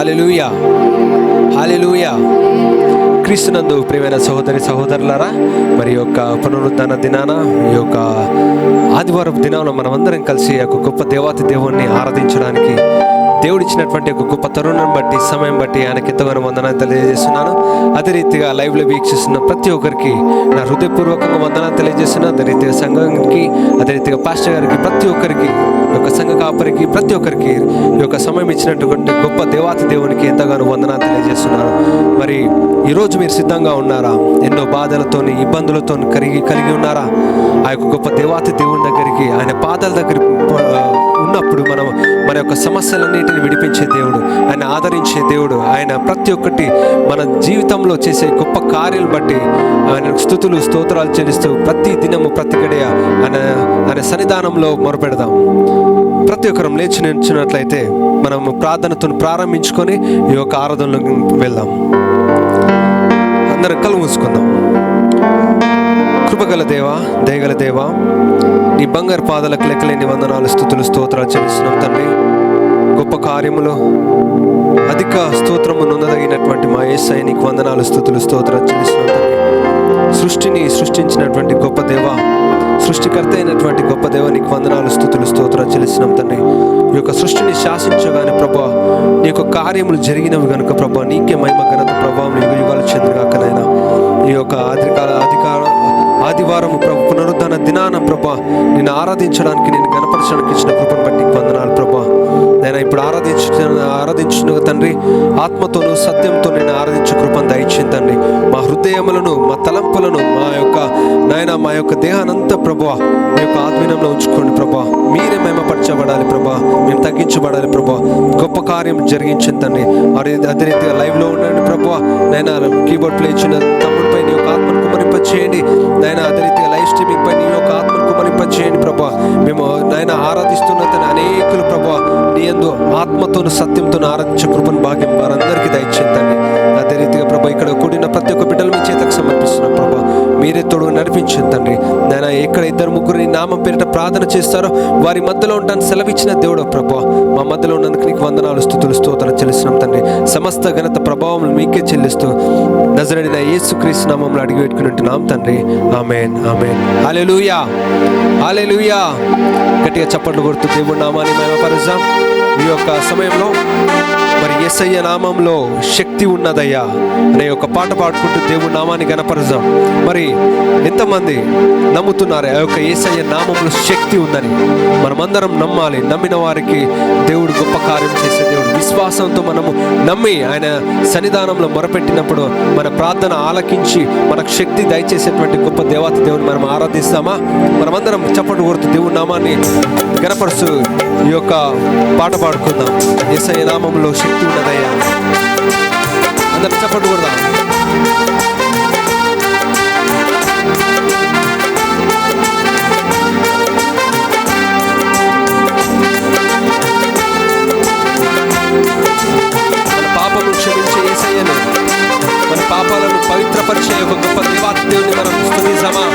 హల్లెలూయా, హల్లెలూయా. క్రీస్తునందు ప్రియమైన సహోదరి సహోదరులారా, మరి యొక్క పునరుద్ధరణ దినాన, ఈ యొక్క ఆదివారం దినాన మనమందరం కలిసి ఒక గొప్ప దేవాతి దేవుణ్ణి ఆరాధించడానికి దేవుడిచ్చినటువంటి ఒక గొప్ప తరుణం బట్టి, సమయం బట్టి ఆయనకి ఎంతగానో వందనాలు తెలియజేస్తున్నాను. అదే రీతిగా లైవ్లో వీక్షిస్తున్న ప్రతి ఒక్కరికి నా హృదయపూర్వకంగా వందనాలు తెలియజేస్తున్నాను. అదే రీతిగా సంఘానికి, అదే రీతిగా పాస్టర్ గారికి, ప్రతి ఒక్కరికి, ఈ యొక్క సంఘ కాపరికి, ప్రతి ఒక్కరికి ఈ యొక్క సమయం ఇచ్చినటువంటి గొప్ప దేవాతి దేవునికి ఎంతగానో వందనాలు తెలియజేస్తున్నాను. మరి ఈరోజు మీరు సిద్ధంగా ఉన్నారా? ఎన్నో బాధలతోని, ఇబ్బందులతో కలిగి ఉన్నారా? ఆ యొక్క గొప్ప దేవాతి దేవుని దగ్గరికి, ఆయన పాదాల దగ్గర ఉన్నప్పుడు మన యొక్క సమస్యలన్నిటిని విడిపించే దేవుడు, ఆయన ఆదరించే దేవుడు, ఆయన ప్రతి ఒక్కటి మన జీవితంలో చేసే గొప్ప కార్యాలు బట్టి ఆయన స్తుతులు స్తోత్రాలు చెల్లిస్తూ ప్రతి దినము ప్రతి గడియ ఆయన సన్నిధానంలో మొరపెడదాం. ప్రతి ఒక్కరం లేచి నిల్చున్నట్లయితే మనము ప్రార్థనతో ప్రారంభించుకొని ఈ యొక్క ఆరాధనలోకి వెళ్దాం. అందరం కళ్ళు మూసుకుందాం. కృపగల దేవా, దయగల దేవా, నీ బంగారు పాదాలకు లెక్కలేని వందనాలు, స్తుతులు స్తోత్రాలు చెల్లిస్తున్నాం తండ్రి. గొప్ప కార్యములు, అధిక స్తోత్రము నొందదగినటువంటి మా యేసయ్య నీకు వందనాలు, స్తుతులు స్తోత్రాలు చెల్లిస్తున్నాం తండ్రి. సృష్టిని సృష్టించినటువంటి గొప్ప దేవ, సృష్టికర్త అయినటువంటి గొప్ప దేవ, నీకు వందనాలు, స్తుతులు స్తోత్రాలు చెల్లిస్తున్నాం తండ్రి. ఈ యొక్క సృష్టిని శాసించగానే ప్రభా, నీ యొక్క కార్యములు జరిగినవి కనుక ప్రభా, నీకే మహిమ ఘనత ప్రభావం యుగ యుగాలు చెందుగాకనైనా. ఈ యొక్క ఆదివారం ప్రభు పునరుద్ధరణ దినాన ప్రభా, నేను ఆరాధించడానికి, నేను గణపరచడానికి ఇచ్చిన కృపను బట్టి వందనాలు ప్రభా. నేను ఇప్పుడు ఆరాధించిన తండ్రి, ఆత్మతోను సత్యంతో నేను ఆరాధించే కృపను దయచేయండి తండ్రి. మా హృదయములను, మా తలంపులను, మా యొక్క దేహానంతా ప్రభా మీ యొక్క ఆత్మీయంలో ఉంచుకోండి ప్రభా. మీరే మహిమపరచబడాలి ప్రభా, మేము తగ్గించబడాలి ప్రభా. గొప్ప కార్యం జరిగించండి తండ్రి. అదే రీతిగా లైవ్లో ఉండండి ప్రభా. నైనా కీబోర్డ్ ప్లే ఇచ్చిన తమ్ముడిపై నీ యొక్క ఆత్మను కుమరింపచేయండి నైనా. అదే రీతిగా లైవ్ స్ట్రీమింగ్ పై నీ యొక్క ఆత్మను కుమరింపచేయండి ప్రభా. మేము నైనా ఆరాధిస్తున్న తన అనేకులు ప్రభా నీ యందు ఆత్మతోను సత్యంతో ఆరాధించే కృపను భాగ్యం వారందరికీ దయచేయండి. అదే రీతిగా ప్రభా, ఇక్కడ కూడిన ప్రతి ఒక్క బిడ్డలు మీ చేతకు సమర్పిస్తున్నాం ప్రభా. మీరే తోడు నడిపించండి తండ్రి. నైనా ఎక్కడ ఇద్దరు ముగ్గురు నీ నామం పేరిట ప్రార్థన చేస్తారో వారి మధ్యలో ఉంటాను సెలవిచ్చిన దేవుడు ప్రభా. మా మధ్యలో ఉన్నందుకు నీకు వందనాలు, స్తుతులు స్తోత్రాలు చెల్లిస్తున్నాం తండ్రి. సమస్త ఘనత ప్రభావం మీకే చెల్లిస్తూ నజరేయుడైన యేసుక్రీస్తు నామములో అడిగి పెట్టుకుంటున్నాం తండ్రి. ఆమేన్, ఆమేన్. హల్లెలూయా, హల్లెలూయా. గట్టిగా చప్పట్లు కొడుతూ దేవుడి నామాన్ని మహిమపరుద్దాం. ఈ యొక్క సమయంలో మరి యేసయ్య నామంలో శక్తి ఉన్నదయ్యా అనే ఒక పాట పాడుకుంటూ దేవుడి నామాన్ని గణపరుద్దాం. మరి ఎంతమంది నమ్ముతున్నారు ఆ యొక్క యేసయ్య నామంలో శక్తి ఉందని? మనమందరం నమ్మాలి. నమ్మిన వారికి దేవుడు గొప్ప కార్యం చేసే దేవుడు. విశ్వాసంతో మనము నమ్మి ఆయన సన్నిధానంలో మొరపెట్టినప్పుడు మన ప్రార్థన ఆలకించి మనకు శక్తి దయచేసేటువంటి గొప్ప దేవత దేవుని మనం ఆరాధిస్తామా? మనమందరం చప్పట్లు కొడుతూ దేవుడి నామాన్ని గణపరుస్తూ ఈ యొక్క పాట పాడుకుందాం. యేసయ్య నామంలో శక్తి ఉన్నదయ్యా. అందరం చప్పట్లు కొడదాం. మన పాపము క్షమించే యేసయ్యను, మన పాపాలను పవిత్రపరిచే ఒక గొప్ప దేవాతి దేవుని మనం స్తుతించామా?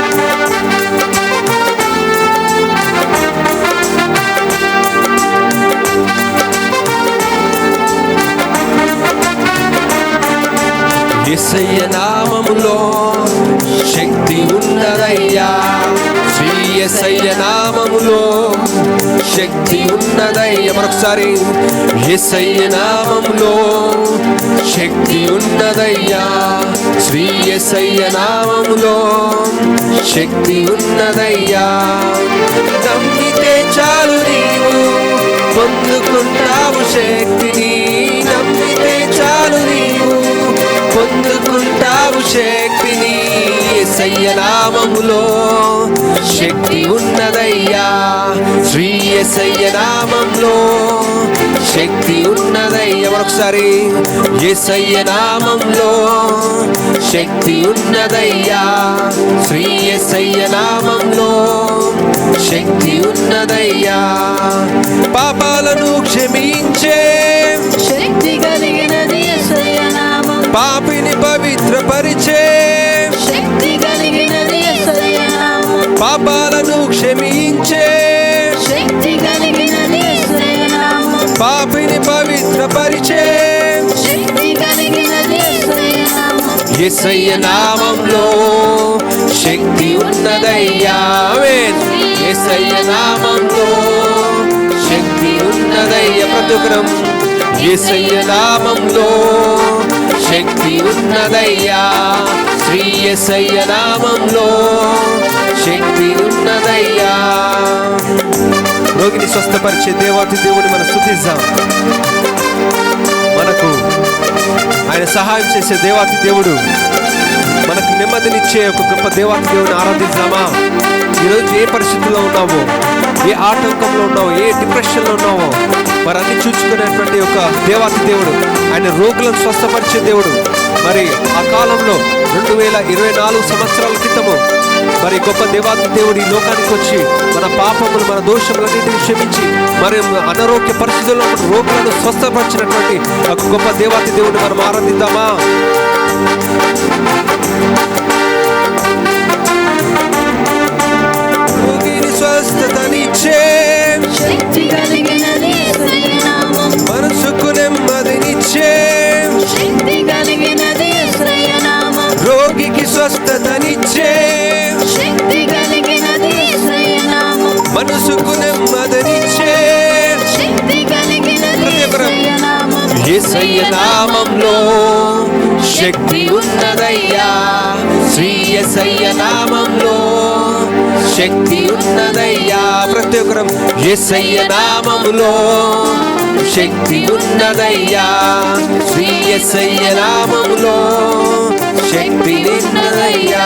యేసయ్య నామములో శక్తి ఉన్నదయ్యా. శ్రీ యేసయ్య నామములో శక్తి ఉన్నదయ్యా. మరొకసారి, యేసయ్య నామములో శక్తి ఉన్నదయ్యా. శ్రీ యేసయ్య నామములో శక్తి ఉన్నదయ్యా. నమ్మితే చాలు నీవు పొందుకుంటావు శక్తిని. నమ్మితే చాలు నీవు పొందుకుంటావు శక్తిని. యేసయ్య నామములో శక్తి ఉన్నదయ్యా. శ్రీ యేసయ్య నామంలో శక్తి ఉన్నదయ్యా. మరొకసారి, యేసయ్య నామంలో శక్తి ఉన్నదయ్యా. శ్రీ యేసయ్య నామంలో శక్తి ఉన్నదయ్యా. పాపాలను క్షమించే శక్తి కలిగినది యేసయ్య నామం. పాపిని పవిత్రపరిచే శక్తి కలిగినది యేసయ్య నామం. పాపాలను క్షమించే శక్తి కలిగినది యేసయ్య నామం. పాపిని పవిత్రపరిచే యేసయ్య నామంలో శక్తి ఉన్నదయ్యా. ఆమేన్. యేసయ్య నామంలో శక్తి ఉన్నదయ్యా. ప్రతి ఒక్కరం యేసయ్య నామంలో శక్తి ఉన్నదయ్యా. శ్రీ యేసయ్య నామంలో శక్తి ఉన్నదయ్యా. రోగిని స్వస్థపరిచే దేవాతి దేవుని మనం స్తుతిద్దాం. మనకు ఆయన సహాయం చేసే దేవాతి దేవుడు, మనకు నెమ్మదినిచ్చే ఒక గొప్ప దేవాతి దేవుని ఆరాధిద్దామా? ఈరోజు ఏ పరిస్థితుల్లో ఉన్నావో, ఏ ఆటంకంలో ఉన్నావో, ఏ డిప్రెషన్లో ఉన్నావో, మరి అన్ని చూసుకునేటువంటి ఒక దేవాతి దేవుడు, ఆయన రోగులను స్వస్థపరిచే దేవుడు. మరి ఆ కాలంలో 2024 సంవత్సరాల క్రితము మరి గొప్ప దేవాతి దేవుడు ఈ లోకానికి వచ్చి మన పాపములు, మన దోషములన్నింటినీ క్షమించి మరి అనారోగ్య పరిస్థితుల్లో మన రోగులను స్వస్థపరిచినటువంటి ఒక గొప్ప దేవాతి దేవుడిని మనం ఆరాధిద్దామా? రోగిని స్వస్థతనిచ్చే శక్తి కలిగినది యేసయ్య నామం. మనసుకు నెమ్మదినిచ్చే శక్తి కలిగినది యేసయ్య నామం. రోగికి స్వస్థతనిచ్చే శక్తి కలిగినది యేసయ్య నామం. మనసుకు నెమ్మదినిచ్చే శక్తి కలిగినది యేసయ్య నామం. యేసయ్య నామంలో శక్తి ఉన్నదయ్యా. శ్రీ యేసయ్య నామంలో శక్తి ఉన్నదయ్యా. ప్రతి ఒక్కరం యేసయ్య నామములో శక్తి ఉన్నదయ్యా. శ్రీ యేసయ్య నామములో శక్తి ఉన్నదయ్యా.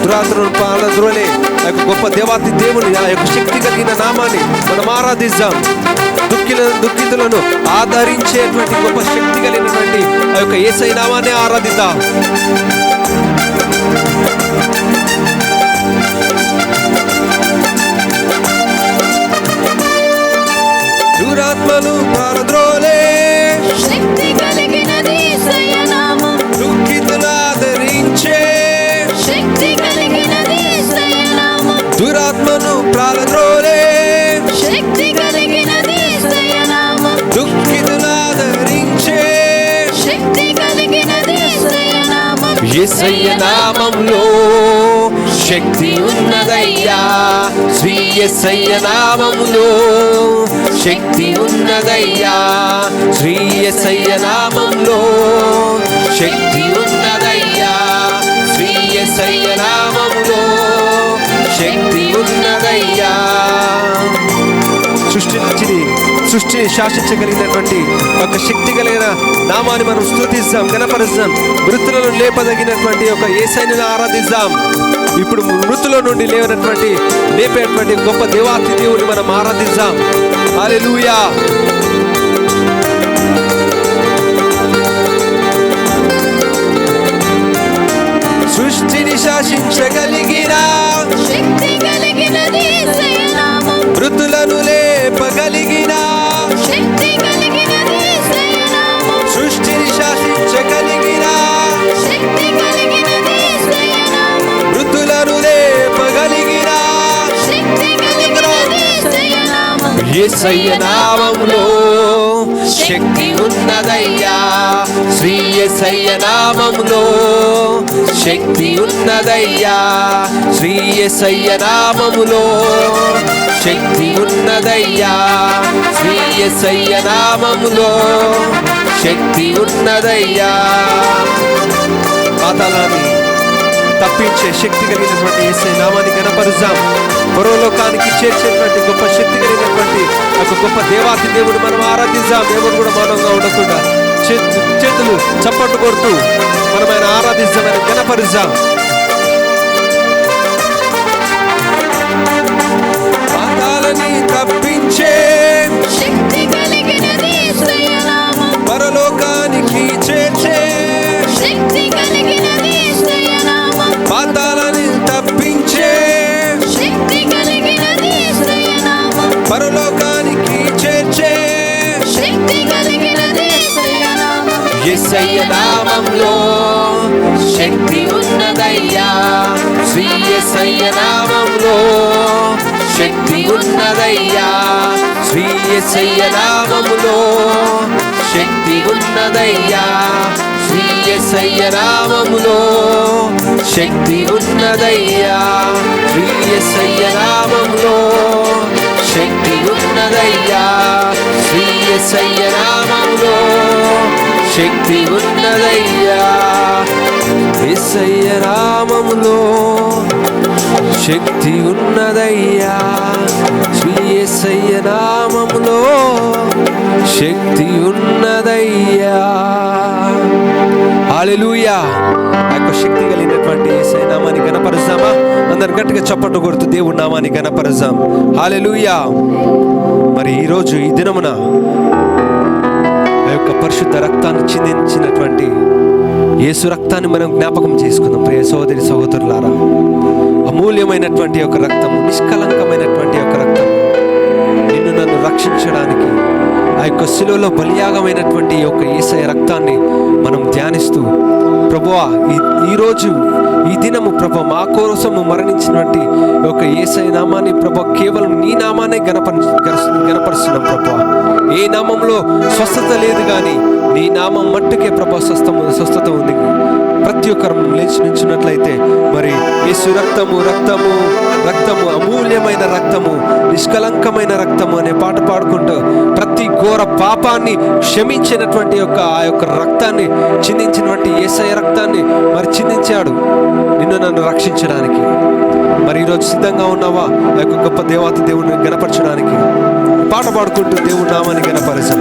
దురాత్రులను పాలద్రోలే ఆ యొక్క గొప్ప దేవాతి దేవుని, ఆ యొక్క శక్తి కలిగిన నామాన్ని మనం ఆరాధిద్దాం. దుఃఖితులను ఆదరించేటువంటి గొప్ప శక్తి కలిగినటువంటి ఆ యొక్క యేసయ్య నామాన్ని ఆరాధిద్దాం. దురాత్మను పారద్రోలే శక్తి కలిగినది యేసయ్య నామం. దుఃఖితులు ఆదరించే శక్తి కలిగినది యేసయ్య నామం. దురాత్మను పారద్రోలే శక్తి కలిగినది యేసయ్య నామం. దుఃఖితులు ఆదరించే శక్తి కలిగినది యేసయ్య నామం. యేసయ్య నామంలో శక్తి ఉన్నదయ్యా. శ్రీ యేసయ్య నామములో శక్తి ఉన్నదయ్యా. శ్రీ యేసయ్య నామంలో శక్తి ఉన్నదయ్యా. శ్రీ యేసయ్య నామములో శక్తి ఉన్నదయ్యా. సృష్టిని శాసించగలిగినటువంటి ఒక శక్తి కలిగిన నామాన్ని మనం స్తుతిస్తాం, గణపరుస్తాం. మృతులను లేపదగినటువంటి ఒక యేసయ్యను ఆరాధిస్తాం. ఇప్పుడు మృతుల నుండి లేపేటువంటి గొప్ప దేవాతి దేవుని మనం ఆరాధిస్తాం. హల్లెలూయా. సృష్టిని శాసించగలిగిన శక్తి కలిగినది యేసయ్య నామం. మృతులను లేపగలిగిన శక్తి కలిగినది యేసయ్య నామం. సృష్టిని శాసించగలిగిన శక్తి కలిగినది యేసయ్య నామం. మృతులను లేపగలిగిన శక్తి కలిగినది యేసయ్య నామం. యేసయ్య నామములో శక్తి ఉన్నదయ్యా. శ్రీ యేసయ్య నామములో శక్తి ఉన్నదయ్యా. శ్రీ యేసయ్య నామములో శక్తి ఉన్నదయ్యా. శ్రీ యేసయ్య నామములో శక్తి ఉన్నదయ్యా. పాతాళాన్ని తప్పించే శక్తి కలిగినటువంటి యేసయ్య నామాన్ని గణపరుద్దాం. పరలోకానికి చేర్చేటువంటి గొప్ప శక్తి కలిగినటువంటి ఒక గొప్ప దేవాతి దేవుడు మనం ఆరాధిద్దాం. దేవుడు కూడా మౌనంగా ఉండకుండా చేతులు చప్పట్లు కొడుతూ మనం ఆయన ఆరాధిద్దాం, ఆయన గణపరుద్దాం. పాతాళాన్ని తప్పించే శక్తి కలిగినది యేసయ్య నామం. పరలోకానికి చేర్చే శక్తి కలిగినది యేసయ్య నామం. పాతాళాన్ని తప్పించే శక్తి కలిగినది యేసయ్య నామం. పరలోకానికి చేర్చే శక్తి కలిగినది యేసయ్య నామం. యేసయ్య నామంలో శక్తి ఉన్నదయ్యా. శ్రీ యేసయ్య నామంలో శక్తి ఉన్నదయ్యా. శ్రీ యేసయ్య నామములో శక్తి ఉన్నదయ్యా. శ్రీ యేసయ్య నామములో శక్తి ఉన్నదయ్యా, శ్రీ యేసయ్య నామములో శక్తి ఉన్నదయ్యా, శ్రీ యేసయ్య నామములో శక్తి ఉన్నదయ్యా, యేసయ్య నామములో శక్తి ఉన్నదయ్యా, శ్రీ యేసయ్య నామములో శక్తి ఉన్నదయ్యా. హల్లెలూయా. ఆ యొక్క శక్తి కలిగినటువంటి యేసయ్య నామాన్ని ఘనపరుస్తామా? అందరు గట్టిగా చప్పట్లు కొడుతూ దేవుడి నామాన్ని ఘనపరుస్తాం. హల్లెలూయా. మరి ఈరోజు ఈ దినమున ఆ యొక్క పరిశుద్ధ రక్తాన్ని చిందించినటువంటి యేసు రక్తాన్ని మనం జ్ఞాపకం చేసుకుందాం. ప్రియ సహోదరి సహోదరులారా, అమూల్యమైనటువంటి యొక్క రక్తము, నిష్కలంకమైనటువంటి యొక్క రక్తం నిన్ను నన్ను రక్షించడానికి ఆ యొక్క శిలువలో బలియాగమైనటువంటి యొక్క యేసయ్య రక్తాన్ని మనం ధ్యానిస్తూ, ప్రభువా ఈరోజు ఈ దినము ప్రభు మా కోసము మరణించినటువంటి యొక్క యేసయ్య నామాన్ని ప్రభు కేవలం నీ నామాన్ని గణపరుస్తున్నాం ప్రభువా. ఏ నామంలో స్వస్థత లేదు కానీ నీ నామం మట్టుకే ప్రభు స్వస్థత ఉంది. ప్రతి ఒక్కరు లేచి నుంచినట్లయితే మరి యేసు రక్తము రక్తము రక్తము అమూల్యమైన రక్తము, నిష్కలంకమైన రక్తము అనే పాట పాడుకుంటూ ప్రతి ఘోర పాపాన్ని క్షమించినటువంటి ఆ యొక్క రక్తాన్ని చిందించినటువంటి యేసయ్య రక్తాన్ని మరి చిందించాడు నిన్ను నన్ను రక్షించడానికి. మరి ఈరోజు సిద్ధంగా ఉన్నావా ఆ యొక్క గొప్ప దేవాతి దేవుడిని గణపరచడానికి? పాట పాడుకుంటూ దేవుడి నామాన్ని గణపరచు.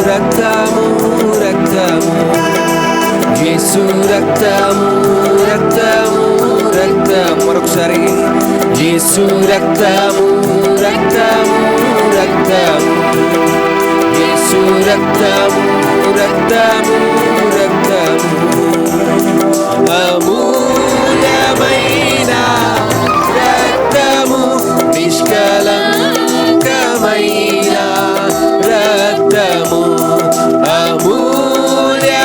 రక్తము రక్తము యేసు రక్తము రక్తము రక్తము, మరొకసారి యేసు రక్తము రక్తము రక్తము, యేసు రక్తము రక్తము రక్తము, అమూల్యమైన రక్తము, నిష్కలంకమైన రక్తము, అమూల్యమైన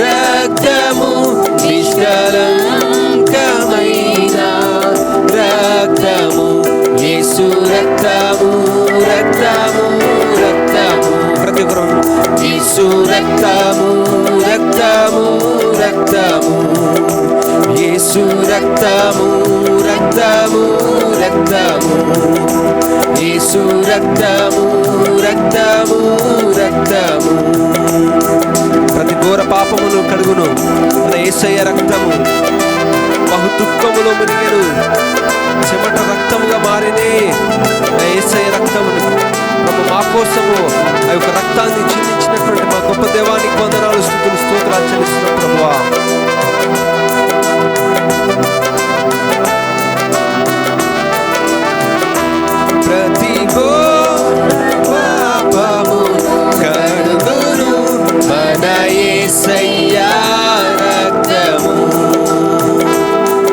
రక్తము, నిష్కలంకమైన రక్తము, యేసు రక్తము రక్తము రక్తము. ప్రతి ఒక్కరు యేసు రక్తము రక్తము రక్తము, యేసు రక్తము రక్తము రక్తము, యేసు రక్తము రక్తము రక్తము. ప్రతి ఘోర పాపమును కడుగును మన యేసయ్య రక్తము. బహు దుఃఖములో మునిగెను, చెమట రక్తముగా మారినే ఆ యేసయ్య రక్తమును ప్రభు మా కోసము ఆ యొక్క రక్తాన్ని చిందించినటువంటి మా గొప్ప దేవానికి వందనాలు, స్తుతులు, స్తోత్రాలు చెల్లిస్తున్నాం ప్రభువా. ప్రతి పాపము కడుగును మన యేసయ్య రక్తము,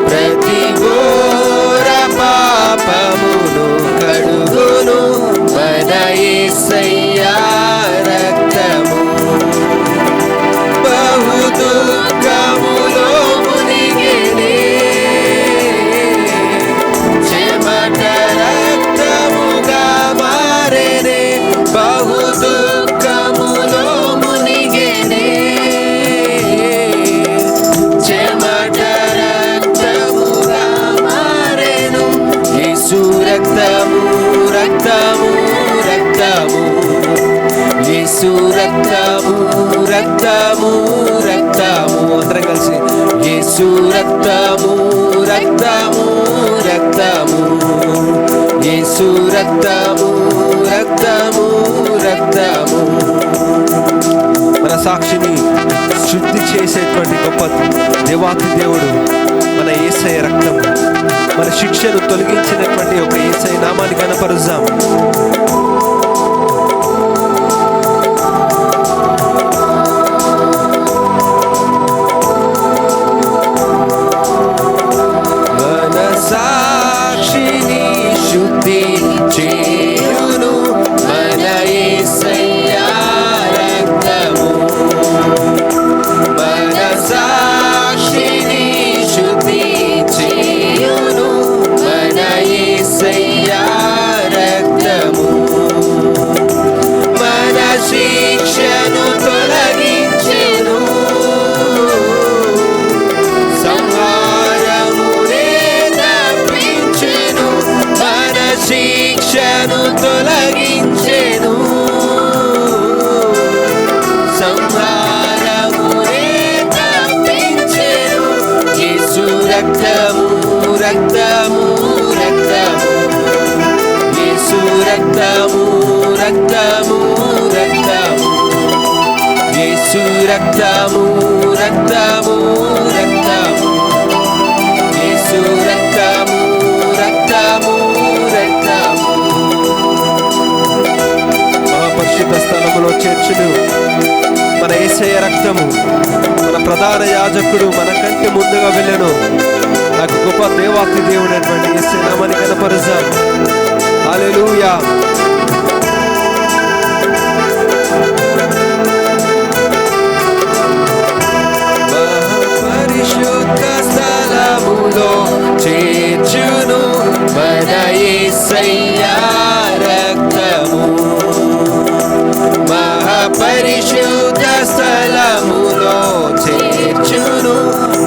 ప్రతి ఘోర పాపమును కడుగును మన యేసయ్య రక్తము, బహు దుఃఖములో మునిగెనే చెమట రక్తముగా మారెనే, బహు దుఃఖములో మునిగెనే చెమట రక్తముగా మారెను, యేసు రక్తము రక్తము రక్తము, యేసు రక్తము రక్తము రక్తము. అందరం కలిసి యేసు రక్తము రక్తము రక్తము, యేసు రక్తము రక్తము రక్తము. మన సాక్షిని శుద్ధి చేసేటువంటి గొప్ప దేవాతి దేవుడు మన యేసయ్య రక్తము. మన శిక్షను తొలగించినటువంటి ఒక యేసయ్య నామాన్ని కనపరుద్దాం. సంహారమునే తప్పించెను. యేసు రక్తము రక్తము రక్తము, యేసు రక్తము రక్తము రక్తము, యేసు రక్తము రక్తము రక్తము, యేసు రక్తము రక్తము రక్తము. మహాపరిశుద్ధ స్థలములో చేర్చును మన యేసయ్య రక్తము. మన ప్రధాన యాజకుడు మన కంటే ముందుగా వెళ్ళెను. నాకు గొప్ప దేవాతి దేవుడు అటువంటి యేసయ్య నామాన్ని కనపరుస్తాం. హల్లెలూయా. మహాపరిశుద్ధ స్థలములో చేర్చును మన యేసయ్య రక్తము. మహాపరిశుద్ధ స్థలములో చేర్చును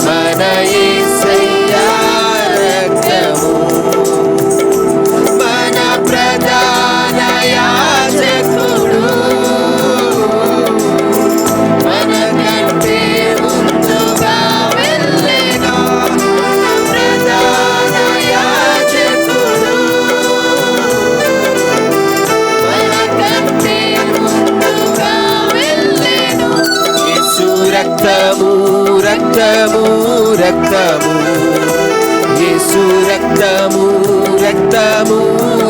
మన యేసయ్య రక్తము. మన ప్రధాన యాజకుడు మన కంటే ముందుగా వెళ్ళెను. ప్రధాన యాజకుడు మన కంటే ముందుగా వెళ్ళెను. యేసు రక్తము రక్తము రక్తము, యేసు రక్తము రక్తము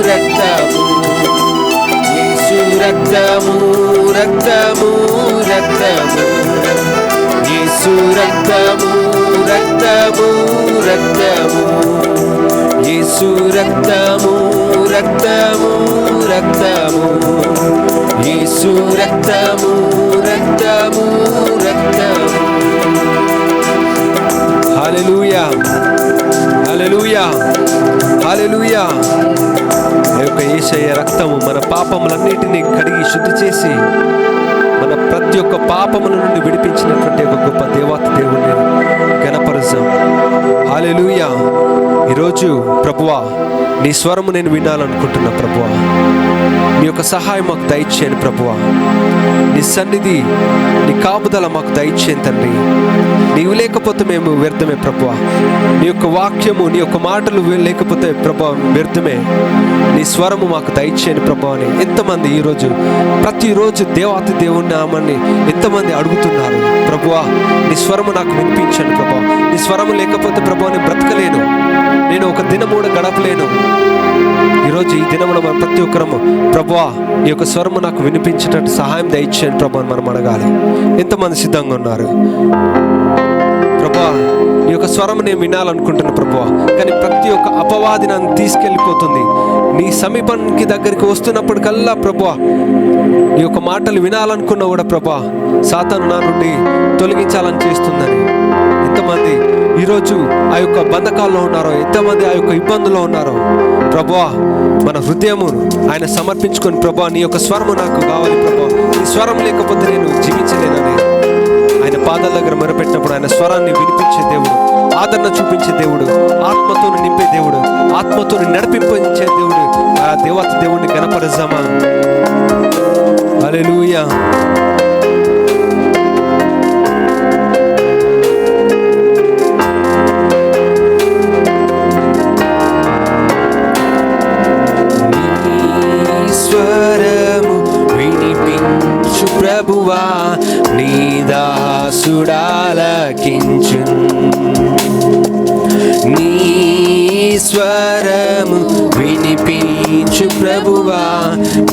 రక్తము, యేసు రక్తము రక్తము రక్తము, యేసు రక్తము రక్తము రక్తము, యేసు రక్తము రక్తము రక్తము, యేసు రక్తము రక్తము రక్తము. హల్లెలూయా హల్లెలూయా హల్లెలూయా. ఈ యొక్క యేసయ్య రక్తము మన పాపములన్నిటినీ కడిగి శుద్ధి చేసి మన ప్రతి ఒక్క పాపముల నుండి విడిపించినటువంటి ఒక గొప్ప దేవాతి దేవుణ్ణి ఘనపరుస్తాం. హల్లెలూయా. ఈరోజు ప్రభువా నీ స్వరము నేను వినాలనుకుంటున్నా ప్రభువా. నీ యొక్క సహాయం మాకు దయచేయండి ప్రభువా. నీ సన్నిధి నీ కాపుదల మాకు దయచేయండి తండ్రి. నీవు లేకపోతే మేము వ్యర్థమే ప్రభువా. నీ యొక్క వాక్యము నీ యొక్క మాటలు లేకపోతే ప్రభువా వ్యర్థమే. నీ స్వరము మాకు దయచేయండి ప్రభువా అని ఎంతమంది ఈరోజు ప్రతిరోజు దేవాతి దేవుని నామాన్ని ఎంతమంది అడుగుతున్నారు. ప్రభువా నీ స్వరము నాకు వినిపించండి ప్రభువా. నీ స్వరము లేకపోతే ప్రభువా నేను బ్రతకలేను, నేను ఒక దినము కూడా గడపలేను. ఈరోజు ఈ దినమున మనం ప్రతి ఒక్కరము ప్రభువా నీ యొక్క స్వరము నాకు వినిపించేటట్టు సహాయం దయచేయండి ప్రభువా అని మనం అడగాలి. ఎంతమంది సిద్ధంగా ఉన్నారు? ప్రభువా నీ యొక్క స్వరం నేను వినాలనుకుంటున్నా ప్రభువా, కానీ ప్రతి ఒక్క అపవాది నన్ను తీసుకెళ్ళిపోతుంది. నీ సమీపానికి దగ్గరికి వస్తున్నప్పటికల్లా ప్రభువా నీ యొక్క మాటలు వినాలనుకున్నా కూడా ప్రభువా సాతాను నా నుండి తొలగించాలని చేస్తుందని ఎంతమంది ఈరోజు ఆ యొక్క బంధకాల్లో ఉన్నారో, ఎంతమంది ఆ యొక్క ఇబ్బందుల్లో ఉన్నారో ప్రభువా మన హృదయము ఆయన సమర్పించుకొని ప్రభువా నీ యొక్క స్వరము నాకు కావాలి ప్రభువా, నీ స్వరం లేకపోతే నేను జీవించలేనని ఆయన పాదాల దగ్గర మొరపెట్టినప్పుడు ఆయన స్వరాన్ని వినిపించే దేవుడు, ఆదరణ చూపించే దేవుడు, ఆత్మతో నింపే దేవుడు, ఆత్మతో నడిపించే దేవుడు, ఆ దేవత దేవుడిని గణపరుద్దామా. హల్లెలూయా. స్వరము వినిపించు ప్రభువా నీ దాసుడాలకించు. నీ స్వరము వినిపించు ప్రభువా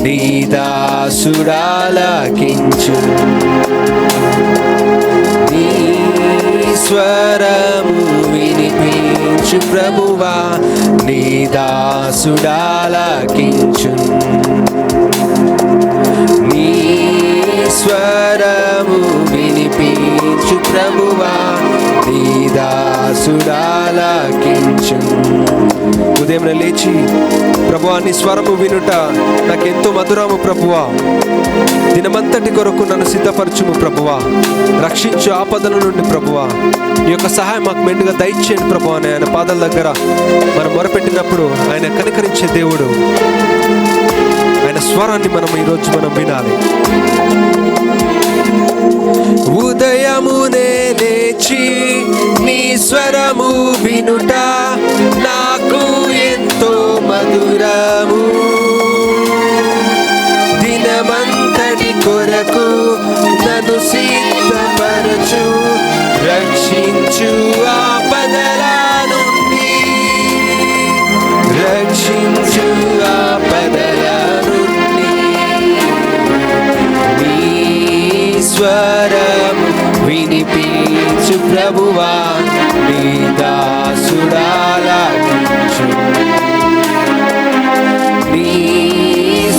నీ దాసుడాలకించు. నీ స్వరము వినిపించు ప్రభువా నీ దాసుడాలకించు. నీ స్వరము వినిపించు ప్రభువా నీ దాసుడాలకించు. ఉదయం లేచి ప్రభువా నీ స్వరము వినుట నాకెంతో మధురము ప్రభువా. దినమంతటి కొరకు నన్ను సిద్ధపరచుము ప్రభువా. రక్షించు ఆపదల నుండి ప్రభువా. ఈ యొక్క సహాయం మాకు మెండుగా దయచేయండి ప్రభువా అని ఆయన పాదాల దగ్గర మనం మొరపెట్టినప్పుడు ఆయన కనికరించే దేవుడు. ఆయన స్వరాన్ని మనం ఈరోజు మనం వినాలి. వినుట నాకు ఎంతో మధురము. దినమంతటి కొరకు నన్ను సిద్ధపరచు, రక్షించు ఆపదల నుండి, రక్షించు ఆపదల నుండి. నీ స్వరము వినిపించు ప్రభువా, నీ దాసుడాలాగించు. నీ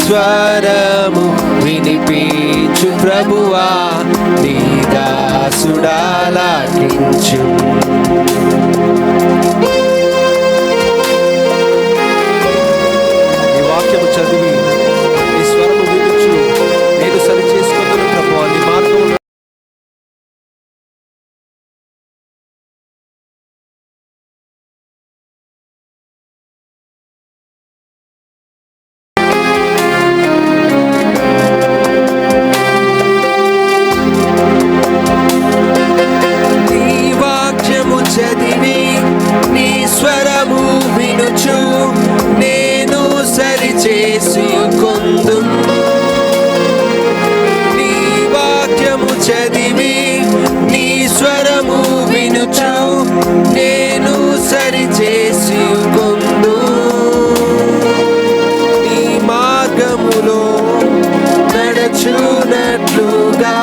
స్వరము వినిపించు ప్రభువా, నీ దాసుడాలాగించు. ఈ వాక్యము చదివి నీ స్వరము వినుచు నేను సరి చేసుకుంటున్న ప్రభువా, నీ మార్గం చదివి నీ స్వరము వినుచు నేను సరి చేసుకొందు. నీ వాక్యము చదివి నీ స్వరము వినుచు నేను సరి చేసుకొందు. నీ మార్గములో నడచునట్లుగా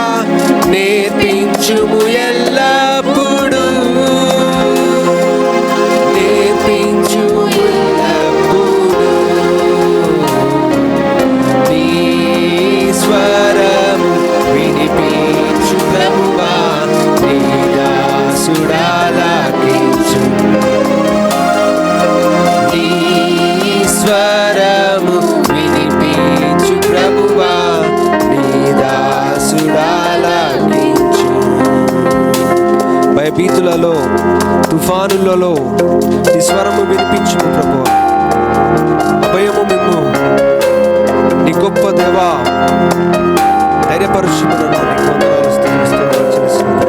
నేర్పించుము ఎల్లప్పుడు, స్వరము వినిపించు ప్రభువా, నీ దాసుడాలాగించు. భయభీతులలో తుఫానులలో నీ స్వరము వినిపించుము ప్రభువా. అభయము మిమ్ము నీ గొప్ప దేవా ధైర్యపరుచుకున్నాను. నీకు వందనాలు స్తుతిస్తున్నాను చేస్తున్నాను.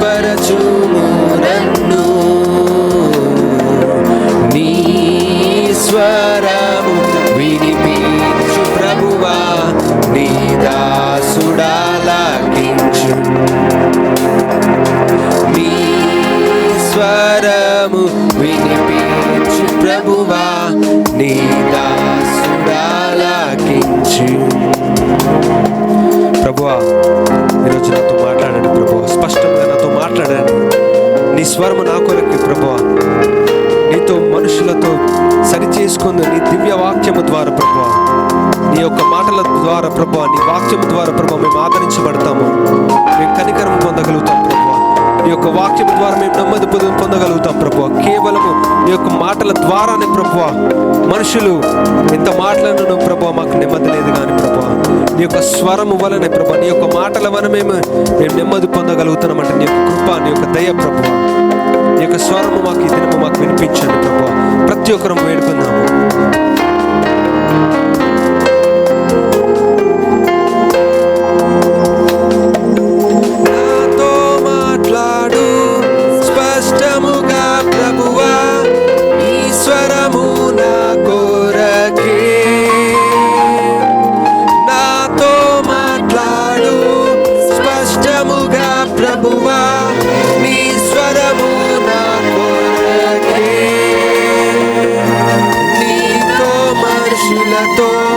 పరచుము నన్ను, నీ స్వరము వినిపించు ప్రభువా, నీ దాసుడాలాగించు. నీ స్వరము వినిపించు ప్రభువా, నీ దాసుడాలాగించు. ప్రభువా ఈరోజు నాతో మాట్లాడండి ప్రభువా, స్పష్టంగా నాతో మాట్లాడండి. నీ స్వరము నా కొరకు ప్రభువా, నీతో మనుషులతో సరి చేసుకుంది నీ దివ్య వాక్యము ద్వారా ప్రభువా, నీ యొక్క మాటల ద్వారా ప్రభువా, నీ వాక్యము ద్వారా ప్రభువా మేము ఆదరించబడతాము, మేము కనికరం పొందగలుగుతాం ప్రభువా. నీ యొక్క వాక్యం ద్వారా మేము నెమ్మది పొందగలుగుతాం ప్రభువా. కేవలము నీ యొక్క మాటల ద్వారానే ప్రభువా. మనుషులు ఎంత మాటలను ప్రభువా మాకు నెమ్మది లేదు కానీ ప్రభువా, నీ యొక్క స్వరము వలనే ప్రభువా, నీ యొక్క మాటల వలన మేము నెమ్మది పొందగలుగుతున్నామంటే నీ యొక్క కృప, నీ యొక్క దయ ప్రభువా. నీ యొక్క స్వరము మాకు ఈ దినము మాకు వినిపించండి ప్రభువా. ప్రతి ఒక్కరం వేడుకుందాము. Todo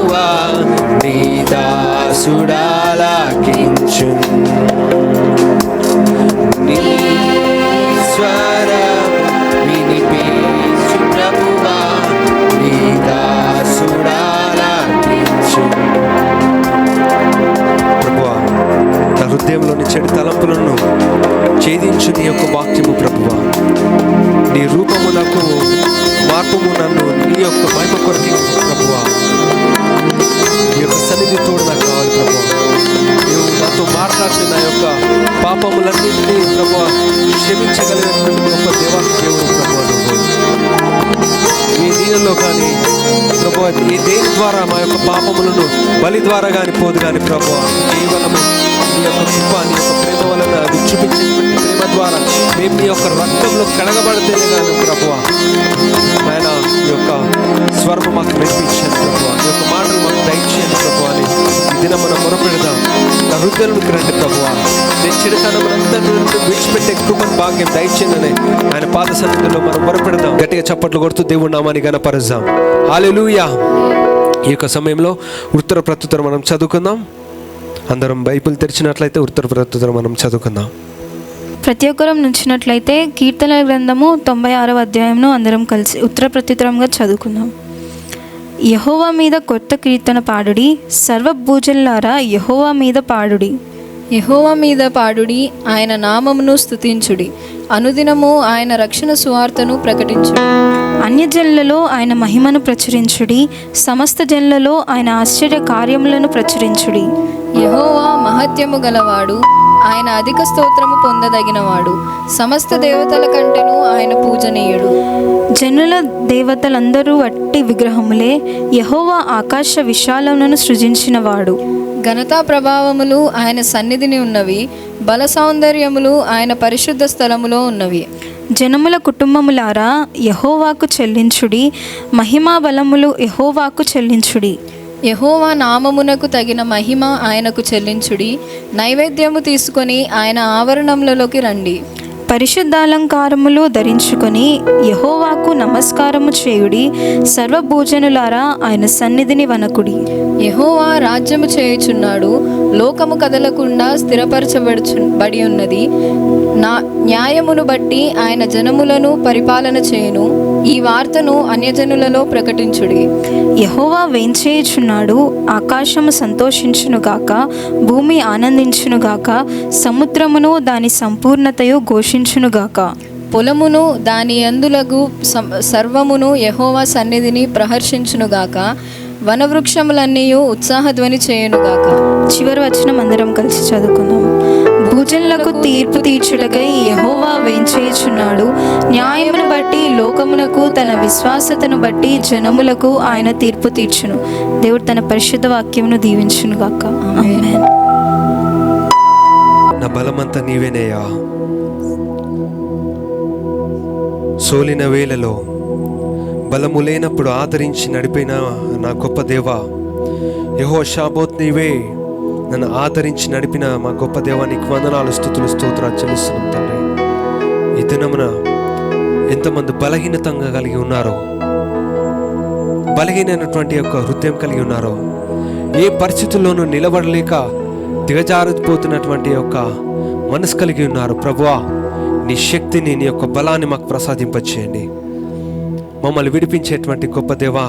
ప్రభువా నీ దాసుడాలకించు నీ స్వరం వినిపించు ప్రభువా నీ దాసుడాలకించు. ప్రభువా నా హృదయంలోని చెడు తలంపులను ఛేదించు నీ యొక్క వాక్యము ప్రభువా. నీ రూపమునకు మార్పము నన్ను నీ యొక్క మహిమ కొరకు ప్రభువా. నీ యొక్క సన్నిధి తోడు నాకు కావాలి ప్రభువా. నువ్వు నాతో మాట్లాడితే నా యొక్క పాపములన్నింటినీ ప్రభువా క్షమించగలిగినటువంటి గొప్ప దేవుడు ప్రభువా. నువ్వు ఈ దీనిలో కానీ ప్రభువా ఈ దేని ద్వారా మా యొక్క పాపములను బలి ద్వారా కానీ పోదు కానీ ప్రభువా కేవలము నీ యొక్క కృప నీ యొక్క ప్రేమ వలన అది చూపించేటువంటి ప్రేమ ద్వారా మేము నీ యొక్క రక్తంలో కడగబడితేనే కానీ ప్రభువా ఆయన ఈ యొక్క స్వరం మాకు వినిపించండి ప్రభువా. ఈ యొక్క మాటలు మాకు దయచేయండి ప్రభువా అని ఈ దినం మనం మొరపెడదాం. నా హృదయంలోకి రండి ప్రభువా. నేను చెడుతనమంతా విడిచిపెట్టే కృపను భాగ్యం దయచేయండి ఆయన పాద సన్నిధిలో మనం మొరపెడదాం. గట్టిగా చప్పట్లు కొడుతూ దేవుడి నామాన్ని ఘనపరుద్దాం. హల్లెలూయా. ఈ యొక్క సమయంలో ఉత్తర ప్రత్యుత్తరం మనం చదువుకుందాం. అందరం బైబిల్ తెరిచినట్లయితే ఉత్తర ప్రత్యుత్తరం మనం చదువుకుందాం. ప్రతి ఒక్కరం నుంచినట్లయితే కీర్తనల గ్రంథము 96వ అధ్యాయంను అందరం కలిసి ఉత్తర ప్రత్యుత్తరంగా చదువుకుందాం. యెహోవా మీద కొత్త కీర్తన పాడుడి, సర్వభూజనులారా యెహోవా మీద పాడుడి. యెహోవా మీద పాడుడి, ఆయన నామమును స్తుతించుడి, అనుదినము ఆయన రక్షణ సువార్తను ప్రకటించుడి. అన్యజనులలో ఆయన మహిమను ప్రచురించుడి, సమస్త జనులలో ఆయన ఆశ్చర్య కార్యములను ప్రచురించుడి. యెహోవా మహత్యము గలవాడు, ఆయన అధిక స్తోత్రము పొందదగినవాడు, సమస్త దేవతల కంటెను ఆయన పూజనీయుడు. జనుల దేవతలందరూ వట్టి విగ్రహములే, యెహోవా ఆకాశ విశాలములను సృజించినవాడు. ఘనతా ప్రభావములు ఆయన సన్నిధిని ఉన్నవి, బల సౌందర్యములు ఆయన పరిశుద్ధ స్థలములో ఉన్నవి. జనముల కుటుంబములారా యెహోవాకు చెల్లించుడి, మహిమా బలములు యెహోవాకు చెల్లించుడి. యెహోవా నామమునకు తగిన మహిమ ఆయనకు చెల్లించుడి, నైవేద్యము తీసుకొని ఆయన ఆవరణములలోకి రండి. పరిశుద్ధాలంకారములు ధరించుకొని యెహోవాకు నమస్కారము చేయుడి, సర్వభూజనులారా ఆయన సన్నిధిని వనకుడి. యెహోవా రాజ్యము చేయుచున్నాడు, లోకము కదలకుండా స్థిరపరచబడి ఉన్నది. న్యాయమును బట్టి ఆయన జనములను పరిపాలన చేయును. ఈ వార్తను అన్యజనులలో ప్రకటించుడి. యెహోవా వేంచేయుచున్నాడు, ఆకాశము సంతోషించునుగాక, భూమి ఆనందించునుగాక, సముద్రమును దాని సంపూర్ణతయు ఘోషించునుగాక. పొలమును దాని యందులగు సర్వమును యెహోవా సన్నిధిని ప్రహర్షించునుగాక, వనవృక్షములన్నీ ఉత్సాహధ్వని చేయునుగాక. చివరి వచనం అందరం కలిసి చదువుకుందాం. భూజనులకు తీర్పు తీర్చుటకై యెహోవా వేంచేయుచున్నాడు, న్యాయమును బట్టి లోకమునకు, తన విశ్వాసతను బట్టి జనములకు ఆయన తీర్పు తీర్చును. దేవుడు తన పరిశుద్ధ వాక్యమును దీవించునుగాక. ఆమేన్. నా బలమంతా నీవేనయ్యా. సోలిన వేళలో బలము లేనప్పుడు ఆదరించి నడిపిన నా గొప్ప దేవా, యెహోషాబోత్ నీవే నన్ను ఆదరించి నడిపిన మా గొప్ప దేవా, నీకు వందనాలు, స్తుతులు, స్తోత్రాలు చెల్లిస్తున్నాం తండ్రి. ఈ దినమున ఎంతమంది బలహీనతంగా కలిగి ఉన్నారో, బలహీనైనటువంటి యొక్క హృదయం కలిగి ఉన్నారో, ఏ పరిస్థితుల్లోనూ నిలబడలేక దిగజారిపోతున్నటువంటి యొక్క మనసు కలిగి ఉన్నారు. ప్రభువా, నీ శక్తిని, నీ యొక్క బలాన్ని మాకు ప్రసాదింపచేయండి. మమ్మల్ని విడిపించేటువంటి గొప్ప దేవా,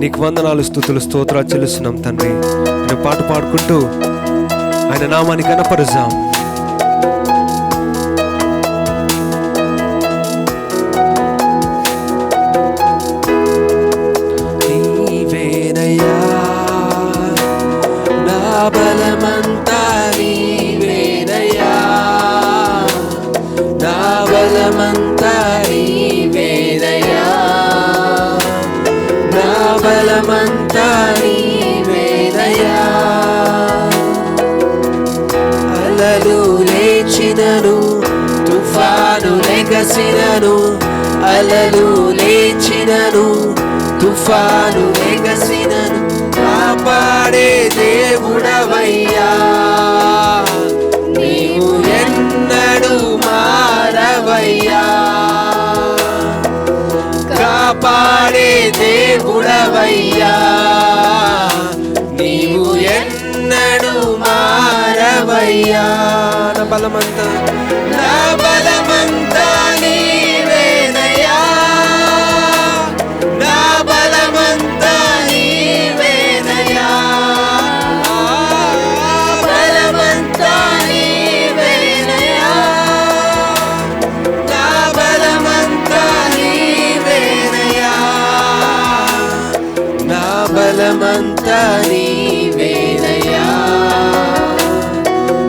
నీకు వందనాలు, స్తుతులు, స్తోత్రాలు చెల్లిస్తున్నాం తండ్రి. నేను పాట పాడుకుంటూ ఆయన నామాన్ని కనపరుద్దాం. నీవేనయ్యా నా బలమంతా, నీవేనయ్యా నా బలమంతా, నీవేనయ్యా నా బలమంతా, నీవేనయ్యా. అలలు లేచినను, తుఫాను లెగసినను, అలలు లేచినను, తుఫాను లెగసినను, కాపాడే దేవుడవయ్యా, నీవు ఎన్నడూ మారవయ్యా. కాపాడే దేవుడవయ్యా, బలమంతా నా బలమంతా నీవేనయ్యా, నా బలమంతా నీవేనయ్యా, బలమంతా నీవేనయ్యా, నా బలమంతా నీవేనయ్యా, నా బలమంతా నీవేనయ్యా,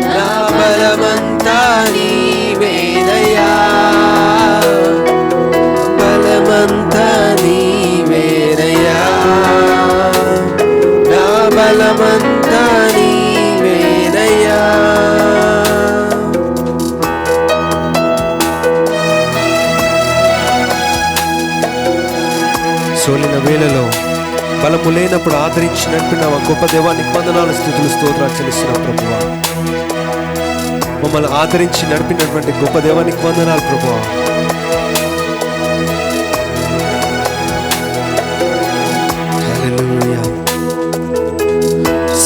నా బలమంతా నీవేనయ్యా, బలమంతా నీవేనయ్యా, నా బలమంతా నీవేనయ్యా. సోలిన వేళలో బలము లేనప్పుడు ఆదరించి నడిపిన ఆ గొప్ప దేవానికి వందనాలు, స్తుతులు, స్తోత్రాలు చెల్లిస్తున్నాం ప్రభువా. మమ్మల్ని ఆదరించి నడిపినటువంటి గొప్ప దేవానికి వందనాలు ప్రభువా. హల్లెలూయా.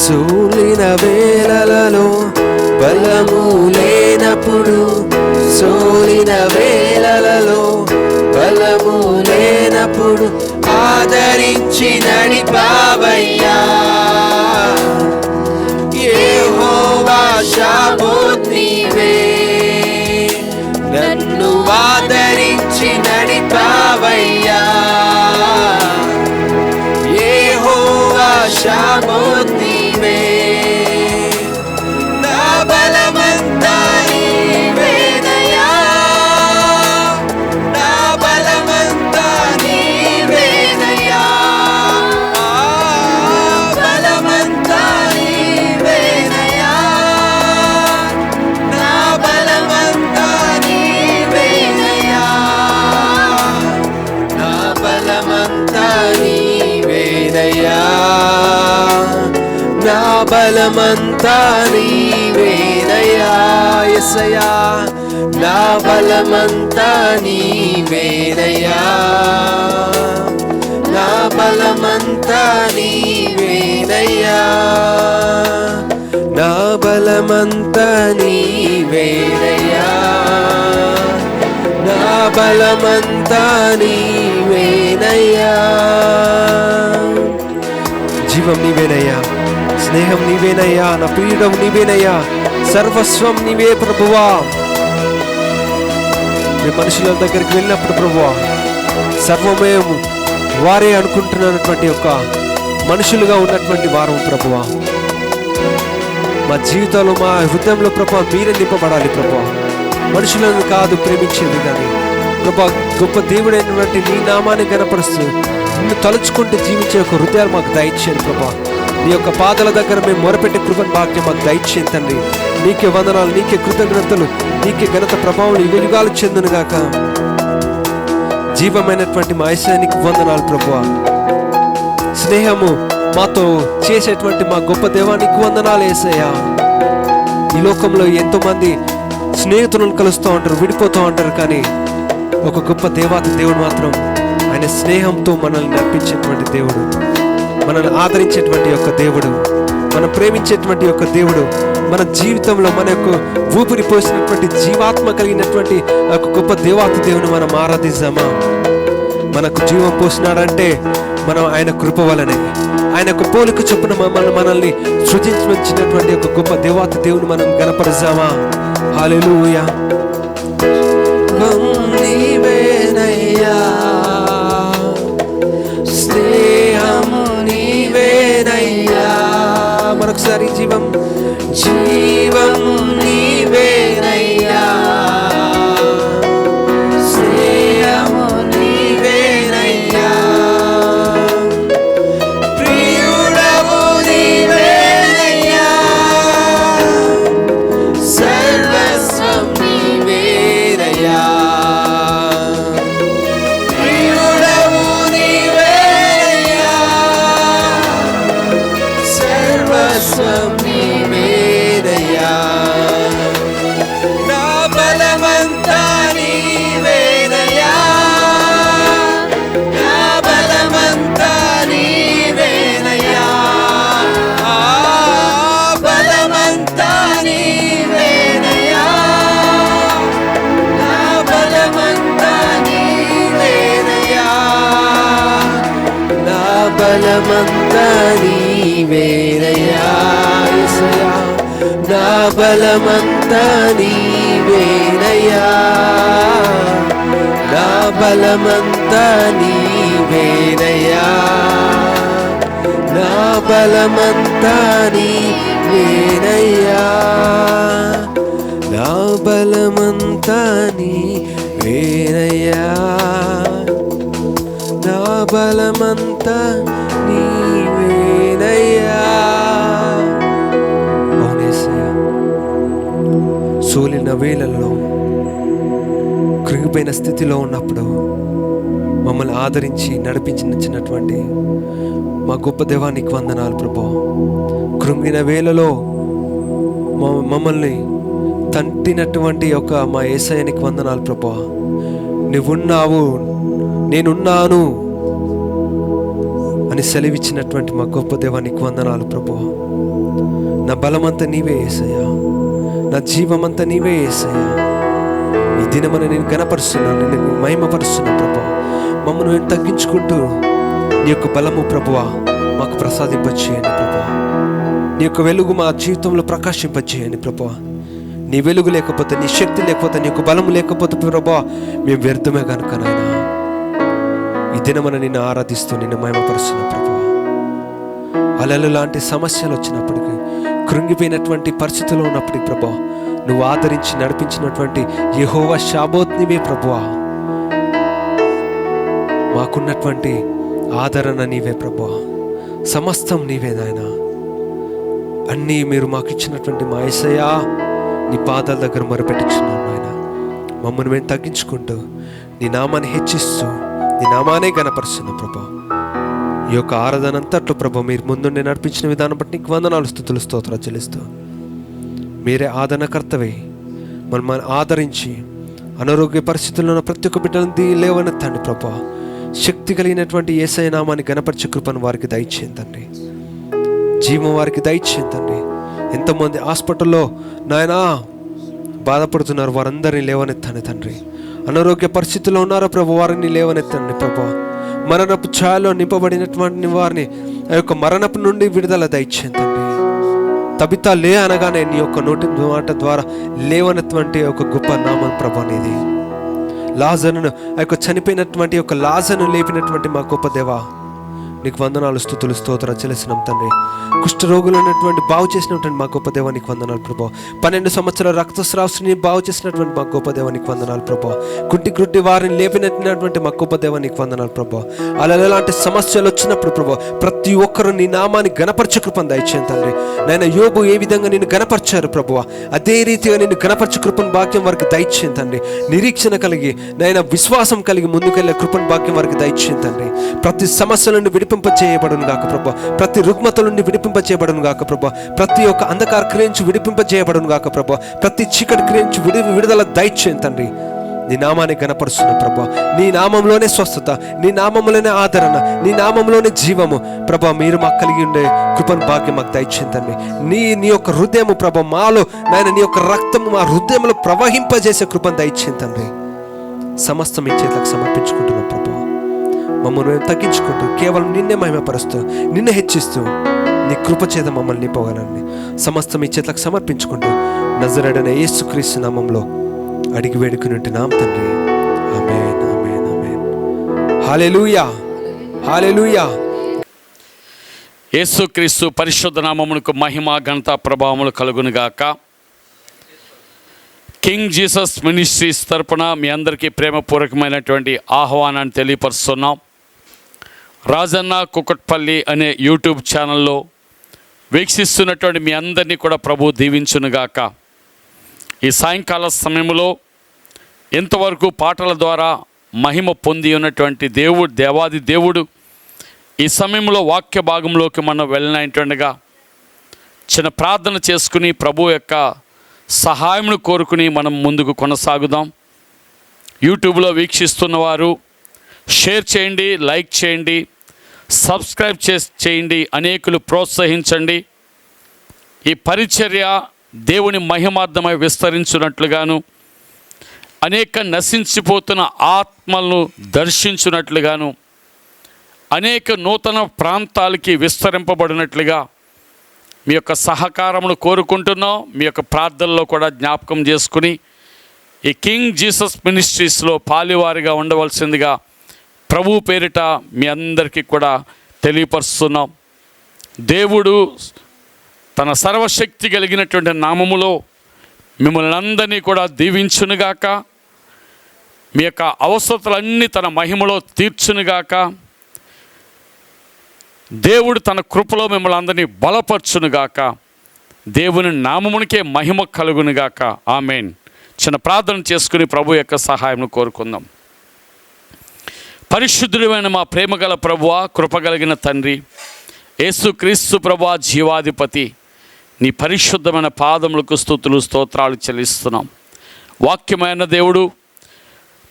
సూలిన వేళలలో బలము లేనప్పుడు, సోలిన వేళలలో బలము లేనప్పుడు ఆదరించి నడిపావయ్యా, యెహోవా షాబోత్ నీవే, నన్ను ఆదరించి నడిపావయ్యా, యెహోవా షాబోత్ నీవే, నా బలమంతా నీవేనయ్యా, నా బలమంతా నీవేనయ్యా, బలమంతా నీవేనయ్యా, నా బలమంతా నీవేనయ్యా, నా బలమంతా నీవేనయ్యా, నా బలమంతా నీవేనయ్యా, యేసయ్యా, నా బలమంతా నీవేనయ్యా, నా బలమంతా నీవేనయ్యా, నా బలమంతా నీవేనయ్యా, నా బలమంతా నీవేనయ్యా. జీవం నీవేనయ్యా, స్నేహం నీవేనయ్యా, నా ప్రియుడం నీవేనయ్యా, సర్వస్వం నీవే ప్రభువా. మేము మనుషుల దగ్గరికి వెళ్ళినప్పుడు ప్రభువా, సర్వమే వారే అనుకుంటున్నటువంటి యొక్క మనుషులుగా ఉన్నటువంటి వారు ప్రభువా. మా జీవితంలో, మా హృదయంలో ప్రభువా మీరే నింపబడాలి ప్రభువా. మనుషులను కాదు ప్రేమించేది కానీ ప్రభా, గొప్ప దేవుడైనటువంటి నీ నామాన్ని గణపరుస్తూ నిన్ను తలుచుకుంటూ జీవించే ఒక హృదయాలు మాకు దయచేయండి ప్రభా. నీ యొక్క పాదాల దగ్గర మేము మొరపెట్టే కృపను భాగ్యం మాకు దయచేయండి తండ్రి. నీకే వందనాలు, నీకే కృతజ్ఞతలు, నీకే ఘనత ప్రభావం యుగయుగాలు చెందును గాక. జీవమైనటువంటి మా యేసయ్యనికి వందనాలు ప్రభువా. స్నేహము మాతో చేసేటువంటి మా గొప్ప దేవానికి వందనాలు యేసయ్యా. ఈ లోకంలో ఎంతో మంది స్నేహితులను కలుస్తూ ఉంటారు, విడిపోతూ ఉంటారు, కానీ ఒక గొప్ప దేవాతి దేవుడు మాత్రం ఆయన స్నేహంతో మనల్ని నడిపించేటువంటి దేవుడు, మనల్ని ఆదరించేటువంటి యొక్క దేవుడు, మనం ప్రేమించేటువంటి యొక్క దేవుడు. మన జీవితంలో మన యొక్క ఊపిరి పోసినటువంటి జీవాత్మ కలిగినటువంటి ఒక గొప్ప దేవాతి దేవుని మనం ఆరాధిద్దామా? మనకు జీవం పోసినాడంటే మనం ఆయన కృప వలనే, ఆయన యొక్క పోలిక చొప్పున మనల్ని సృజించినటువంటి ఒక గొప్ప దేవాతి దేవుని మనం గణపరుద్దామా? హల్లెలూయా. నీవేనయ్యా, స్నేహము నీవేనయ్యా, మరొకసారి జీవం జీవము నీవేనయ్యా, స్నేహము నీవేనయ్యా, ప్రియుడవు నీవేనయ్యా, సర్వస్వం నీవేనయ్యా, ప్రియుడవు నీవేనయ్యా, సర్వస్వం నీవేనయ్యా, నీవేనయ్యా యేసయ్యా నా బలమంతా నీవేనయ్యా నా బలమంతా నీవేనయ్యా నా బలమంతా నీవేనయ్యా నా బలమంతా నీవేనయ్యా నా బలమంతా నీవేనయ్యా. అవునేసయ్యా, సోలిన వేళల్లో కృంగిపోయిన స్థితిలో ఉన్నప్పుడు మమ్మల్ని ఆదరించి నడిపించినటువంటి మా గొప్ప దేవానికి వందనాలు ప్రభా. కృంగిన వేళలో మమ్మల్ని తంటినటువంటి యొక్క మా యేసయ్యనికి వందనాలు ప్రభా. నువ్వున్నావు, నేనున్నాను అని సెలవిచ్చినటువంటి మా గొప్ప దేవానికి వందనాలు ప్రభా. నా బలమంతా నీవే యేసయ్యా, నా జీవమంతా నీవే యేసయ్యా. ఈ దినమని నేను గణపరుస్తున్నాను, నేను మహిమపరుస్తున్నాను ప్రభా. మమ్మల్ని నేను తగ్గించుకుంటూ నీ యొక్క బలము ప్రభువా మాకు ప్రసాదింపచేయండి ప్రభా. నీ యొక్క వెలుగు మా జీవితంలో ప్రకాశింపచేయండి ప్రభా. నీ వెలుగు లేకపోతే, నీ శక్తి లేకపోతే, నీ యొక్క బలము లేకపోతే ప్రభా మేము వ్యర్థమే కనుక నాయనా ఈ దినమని నిన్ను ఆరాధిస్తూ నిన్ను మహిమపరుస్తున్నా ప్రభా. అలలు లాంటి సమస్యలు వచ్చినప్పటికీ, కృంగిపోయినటువంటి పరిస్థితుల్లో ఉన్నప్పటికీ ప్రభా నువ్వు ఆదరించి నడిపించినటువంటి యెహోవా షాబోత్ నీవే ప్రభువా. మాకున్నటువంటి ఆదరణ నీవే ప్రభువా, సమస్తం నీవే నాయనా. అన్నీ మీరు మాకు ఇచ్చినటువంటి మా యేసయ్యా నీ పాదాల దగ్గర మొరపెట్టుచున్నాను నాయన. మమ్మల్ని మేము తగ్గించుకుంటూ నీ నామాన్ని హెచ్చిస్తూ నీ నామానే గణపరుస్తున్నాం ప్రభా. ఈ యొక్క ఆరాధన అంతట్లో ప్రభా మీరు ముందుండి నడిపించిన విధానం బట్టి నీకు వందనాలు, స్తుతులు, స్తోత్రాలు చెల్లిస్తూ మీరే ఆదరణకర్తవే. మమ్మల్ని ఆదరించి అనారోగ్య పరిస్థితుల్లో ఉన్న ప్రతి ఒక్క బిడ్డను లేవనెత్తండి ప్రభా. శక్తి కలిగినటువంటి యేసయ్య నామాన్ని గణపరిచే కృపను వారికి దయచేయండి తండ్రి. జీవం వారికి దయచేయండి తండ్రి. ఎంతోమంది హాస్పిటల్లో నాయనా బాధపడుతున్నారు, వారందరినీ లేవనెత్తండి తండ్రి. అనారోగ్య పరిస్థితుల్లో ఉన్నారో ప్రభు, వారిని లేవనెత్తండి ప్రభా. మరణపు ఛాయలో నింపబడినటువంటి వారిని ఆ యొక్క మరణపు నుండి విడుదల దయచేయండి తండ్రి. తబితా లే అనగానే నీ యొక్క నోటి మాట ద్వారా లేవనటువంటి ఒక గొప్ప నామం ప్రభా నీది. లాజరును ఆ యొక్క చనిపోయినటువంటి యొక్క లాజరును లేపినటువంటి మా గొప్ప దేవా నీకు వందనాలు, స్తుతులు, స్తోత్రాలు చెల్లిస్తున్నాం తండ్రి. కుష్ఠరోగులు ఉన్నటువంటి బాగు చేసినటువంటి మా గొప్ప దేవా నీకు వందనాలు ప్రభా. 12 సంవత్సరాల రక్తస్రావస్తుని బాగు చేసినటువంటి మా గొప్ప దేవా నీకు వందనాలు ప్రభా. గుడ్డి వారిని లేపినటువంటి మా గొప్ప దేవా నీకు వందనాలు ప్రభా. అలా ఎలాంటి సమస్యలు వచ్చినప్పుడు ప్రభా ప్రతి ఒక్కరూ నీ నామాన్ని గణపరచ కృపను దయచేయండి తండ్రి. నాయన యోబు ఏ విధంగా నిన్ను గణపరిచారు ప్రభువా, అదే రీతిగా నిన్ను గణపరచ కృపను భాగ్యం వారికి దయచేయండి తండ్రి. నిరీక్షణ కలిగి నాయన విశ్వాసం కలిగి ముందుకెళ్ళే కృపను భాగ్యం వారికి దయచేయండి తండ్రి. ప్రతి సమస్య నుండి విడిపింపచేయబడును గాక ప్రభా. ప్రతి రుగ్మత నుండి విడిపింపచేయబడును గాక ప్రభా. ప్రతి ఒక్క అంధకార క్రియ నుంచి విడిపింపచేయబడును గాక ప్రభా. ప్రతి చీకటి క్రియ నుంచి విడుదల దయచేయండి తండ్రి. నీ నామాన్ని గణపరుస్తున్న ప్రభా. నీ నామంలోనే స్వస్థత, నీ నామంలోనే ఆదరణ, నీ నామంలోనే జీవము ప్రభా. మీరు మాకు కలిగి ఉండే కృపను భాగ్యం మాకు దయచేయండి తండ్రి. నీ యొక్క హృదయము ప్రభా మాలో నాయన నీ యొక్క రక్తము మా హృదయంలో ప్రవహింపజేసే కృపను దయచేయండి తండ్రి. సమస్తం మీ చేతులకు సమర్పించుకుంటున్నాం ప్రభా. మమ్మల్ని మేము తగ్గించుకుంటూ కేవలం నిన్నే మహిమపరుస్తూ నిన్నే హెచ్చిస్తూ నీ కృప చేత మమ్మల్ని నింపగలండి. సమస్తం మీ చేతులకు సమర్పించుకుంటూ నజరేయుడైన యేసుక్రీస్తు నామంలో అడిగి వేడుకునింటున్నాం తండ్రి. ఆమేన్, ఆమేన్, ఆమేన్. హల్లెలూయా, హల్లెలూయా. యేసుక్రీస్తు పరిశుద్ధ నామమునకు మహిమ, ఘనత, ప్రభావములు కలుగునుగాక. కింగ్ జీసస్ మినిస్ట్రీస్ తరపున మీ అందరికీ ప్రేమపూర్వకమైనటువంటి ఆహ్వానాన్ని తెలియపరుస్తున్నాం. రాజన్న కుకట్పల్లి అనే యూట్యూబ్ ఛానల్లో వీక్షిస్తున్నటువంటి మీ అందరినీ కూడా ప్రభు దీవించునుగాక. ఈ సాయంకాల సమయంలో ఎంతవరకు పాటల ద్వారా మహిమ పొంది ఉన్నటువంటి దేవాది దేవుడు ఈ సమయంలో వాక్య భాగంలోకి మనం వెళ్ళినట్టుగా చిన్న ప్రార్థన చేసుకుని ప్రభు యొక్క సహాయమును కోరుకుని మనం ముందుకు కొనసాగుదాం. యూట్యూబ్లో వీక్షిస్తున్నవారు షేర్ చేయండి, లైక్ చేయండి, సబ్స్క్రైబ్ చేయండి, అనేకులు ప్రోత్సహించండి. ఈ పరిచర్య దేవుని మహిమార్థమై విస్తరించున్నట్లుగాను, అనేక నశించిపోతున్న ఆత్మలను దర్శించున్నట్లుగాను, అనేక నూతన ప్రాంతాలకి విస్తరింపబడినట్లుగా మీ యొక్క సహకారమును కోరుకుంటున్నాం. మీ యొక్క ప్రార్థనలో కూడా జ్ఞాపకం చేసుకుని ఈ కింగ్ జీసస్ మినిస్ట్రీస్లో పాలివారిగా ఉండవలసిందిగా ప్రభు పేరిట మీ అందరికీ కూడా తెలియపరుస్తున్నాం. దేవుడు తన సర్వశక్తి కలిగినటువంటి నామములో మిమ్మల్ని అందరినీ కూడా దీవించునుగాక. మీ యొక్క అవసరతలన్నీ తన మహిమలో తీర్చునుగాక. దేవుడు తన కృపలో మిమ్మల్ని అందరినీ బలపరచునుగాక. దేవుని నామమునికే మహిమ కలుగునుగాక. ఆమేన్. చిన్న ప్రార్థన చేసుకుని ప్రభు యొక్క సహాయం కోరుకుందాం. పరిశుద్ధుడైన మా ప్రేమగల ప్రభువా, కృపగలిగిన తండ్రి, యేసుక్రీస్తు ప్రభువా, జీవాధిపతి, నీ పరిశుద్ధమైన పాదములకు స్తుతులు స్తోత్రాలు చెల్లిస్తున్నాం. వాక్యమైన దేవుడు,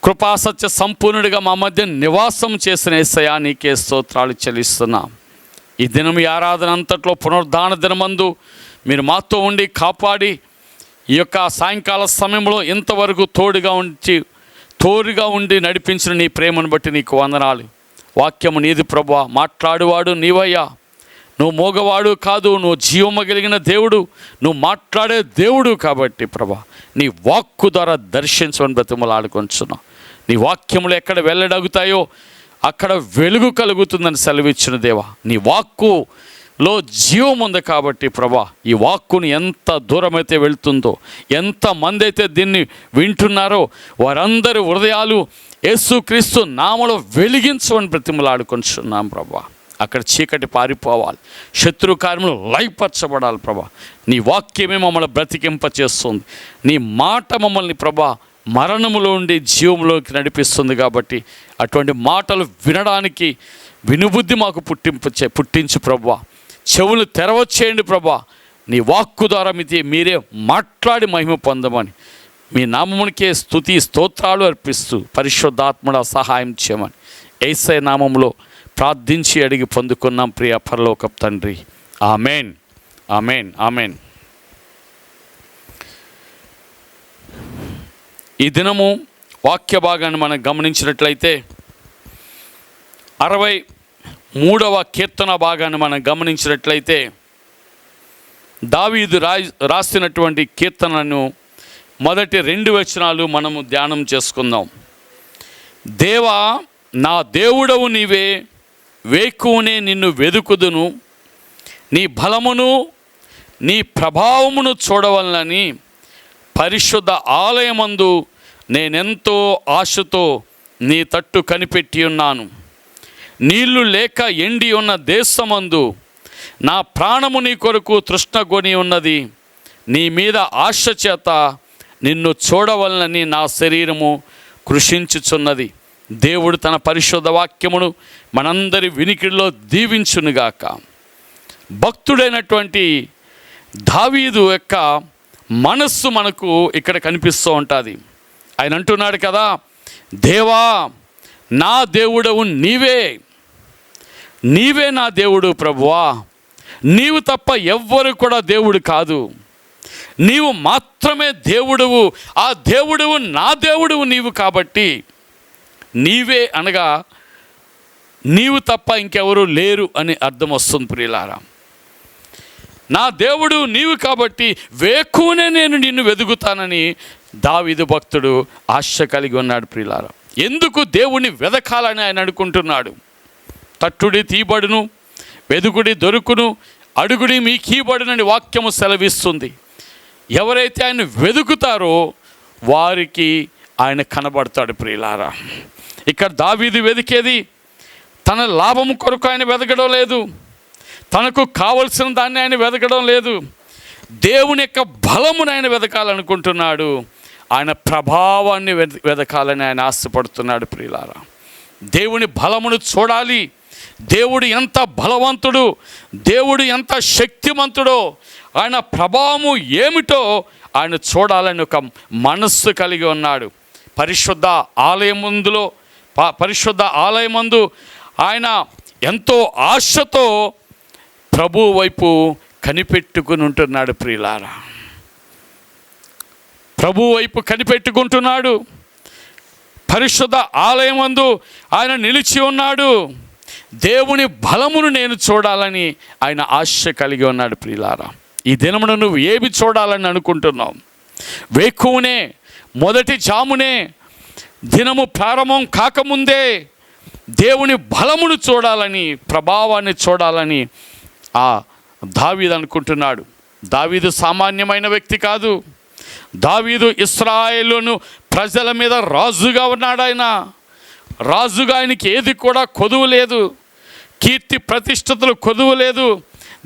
కృపాసత్య సంపూర్ణుడిగా మా మధ్య నివాసం చేసిన యేసయ్యా, నీకే స్తోత్రాలు చెల్లిస్తున్నాం. ఈ దినం ఈ ఆరాధన అంతట్లో పునరుద్ధాన దినమందు మీరు మాతో ఉండి కాపాడి ఈ యొక్క సాయంకాల సమయంలో ఇంతవరకు తోడుగా ఉండి నడిపించిన నీ ప్రేమను బట్టి నీకు వందనాలు. వాక్యము నీది ప్రభువా, మాట్లాడువాడు నీవయ్యా. నువ్వు మోగవాడు కాదు, నువ్వు జీవము కలిగిన దేవుడు, నువ్వు మాట్లాడే దేవుడు. కాబట్టి ప్రభా, నీ వాక్కు ద్వారా దర్శించమని బ్రతిమలాడుకొంచున్నాం. నీ వాక్యములు ఎక్కడ వెల్లడగుతాయో అక్కడ వెలుగు కలుగుతుందని సెలవిచ్చిన దేవా, నీ వాక్కులో జీవం ఉంది. కాబట్టి ప్రభా, ఈ వాక్కుని ఎంత దూరమైతే వెళ్తుందో, ఎంతమంది అయితే దీన్ని వింటున్నారో వారందరి హృదయాలు యేసుక్రీస్తు నామములో వెలిగించమని బ్రతిమలాడుకొంచున్నాం ప్రభా. అక్కడ చీకటి పారిపోవాలి, శత్రు కార్యములు లయపరచబడాలి ప్రభా. నీ వాక్యమే మమ్మల్ని బ్రతికింపచేస్తుంది. నీ మాట మమ్మల్ని ప్రభా మరణములో ఉండి జీవంలోకి నడిపిస్తుంది. కాబట్టి అటువంటి మాటలు వినడానికి వినుబుద్ధి మాకు పుట్టించు ప్రభా. చెవులు తెరవచ్చేయండి ప్రభా. నీ వాక్కు ద్వారా మీరే మాట్లాడి మహిమ పొందమని మీ నామమునికే స్తుతి స్తోత్రాలు అర్పిస్తూ పరిశుద్ధాత్మడ సహాయం చేయమని యేసయ్య నామములో ప్రార్థించి అడిగి పొందుకున్నాం ప్రియ పరలోకపు తండ్రి. ఆమేన్, ఆమేన్, ఆమేన్. ఈ దినము వాక్య భాగాన్ని మనం గమనించినట్లయితే 63వ కీర్తన భాగాన్ని మనం గమనించినట్లయితే దావీదు రాసినటువంటి కీర్తనను మొదటి 2 వచనాలు మనము ధ్యానం చేసుకుందాం. దేవా, నా దేవుడవు నీవే, వేకువనే నిన్ను వెదుకుదును, నీ బలమును నీ ప్రభావమును చూడవలనని పరిశుద్ధ ఆలయమందు నేనెంతో ఆశతో నీ తట్టు కనిపెట్టి ఉన్నాను. నీళ్లు లేక ఎండి ఉన్న దేశమందు నా ప్రాణము నీ కొరకు తృష్ణగొని ఉన్నది. నీ మీద ఆశ చేత నిన్ను చూడవలనని నా శరీరము కృషించుచున్నది. దేవుడు తన పరిశుద్ధ వాక్యమును మనందరి వినికిడిలో దీవించునుగాక. భక్తుడైనటువంటి దావీదు యొక్క మనస్సు మనకు ఇక్కడ కనిపిస్తూ ఉంటుంది. ఆయన అంటున్నాడు కదా, దేవా, నా దేవుడవు నీవే, నీవే నా దేవుడు ప్రభువా. నీవు తప్ప ఎవ్వరు కూడా దేవుడు కాదు, నీవు మాత్రమే దేవుడువు. ఆ దేవుడువు నా దేవుడువు నీవు. కాబట్టి నీవే అనగా నీవు తప్ప ఇంకెవరు లేరు అని అర్థం వస్తుంది ప్రియులారా. నా దేవుడు నీవు కాబట్టి వేకువనే నేను నిన్ను వెదుగుతానని దావీదు భక్తుడు ఆశ కలిగి ఉన్నాడు ప్రియులారా. ఎందుకు దేవుణ్ణి వెదకాలని ఆయన అనుకుంటున్నాడు? తట్టుడి తీయబడును, వెదుకుడి దొరుకును, అడుగుడి మీ కీబడునని వాక్యము సెలవిస్తుంది. ఎవరైతే ఆయన వెదుకుతారో వారికి ఆయన కనబడతాడు ప్రియులారా. ఇక్కడ దావీదు వెదికేది తన లాభం కొరకు ఆయన వెదకడం లేదు, తనకు కావలసిన దాన్ని ఆయన వెదకడం లేదు. దేవుని యొక్క బలమును ఆయన వెదకాలనుకుంటున్నాడు, ఆయన ప్రభావాన్ని వెదకాలని ఆయన ఆశపడుతున్నాడు ప్రియులారా. దేవుని బలమును చూడాలి, దేవుడు ఎంత బలవంతుడు, దేవుడు ఎంత శక్తిమంతుడో, ఆయన ప్రభావము ఏమిటో ఆయన చూడాలని ఒక మనస్సు కలిగి ఉన్నాడు. పరిశుద్ధ ఆలయమందు ఆయన ఎంతో ఆశతో ప్రభు వైపు కనిపెట్టుకుని ఉంటున్నాడు ప్రియులారా. ప్రభు వైపు కనిపెట్టుకుంటున్నాడు. పరిశుద్ధ ఆలయమందు ఆయన నిలిచి ఉన్నాడు. దేవుని బలమును నేను చూడాలని ఆయన ఆశ కలిగి ఉన్నాడు. ప్రియులారా, ఈ దినమును నువ్వు ఏమి చూడాలని అనుకుంటున్నావు? వేకువనే, మొదటి జామునే, దినము ప్రారంభం కాకముందే దేవుని బలమును చూడాలని, ప్రభావాన్ని చూడాలని ఆ దావీదు అనుకుంటున్నాడు. దావీదు సామాన్యమైన వ్యక్తి కాదు. దావీదు ఇశ్రాయేలును ప్రజల మీద రాజుగా ఉన్నాడు. ఆయన రాజుగా, ఆయనకి ఏది కూడా కొదువు లేదు. కీర్తి ప్రతిష్టతలు కొదువు లేదు,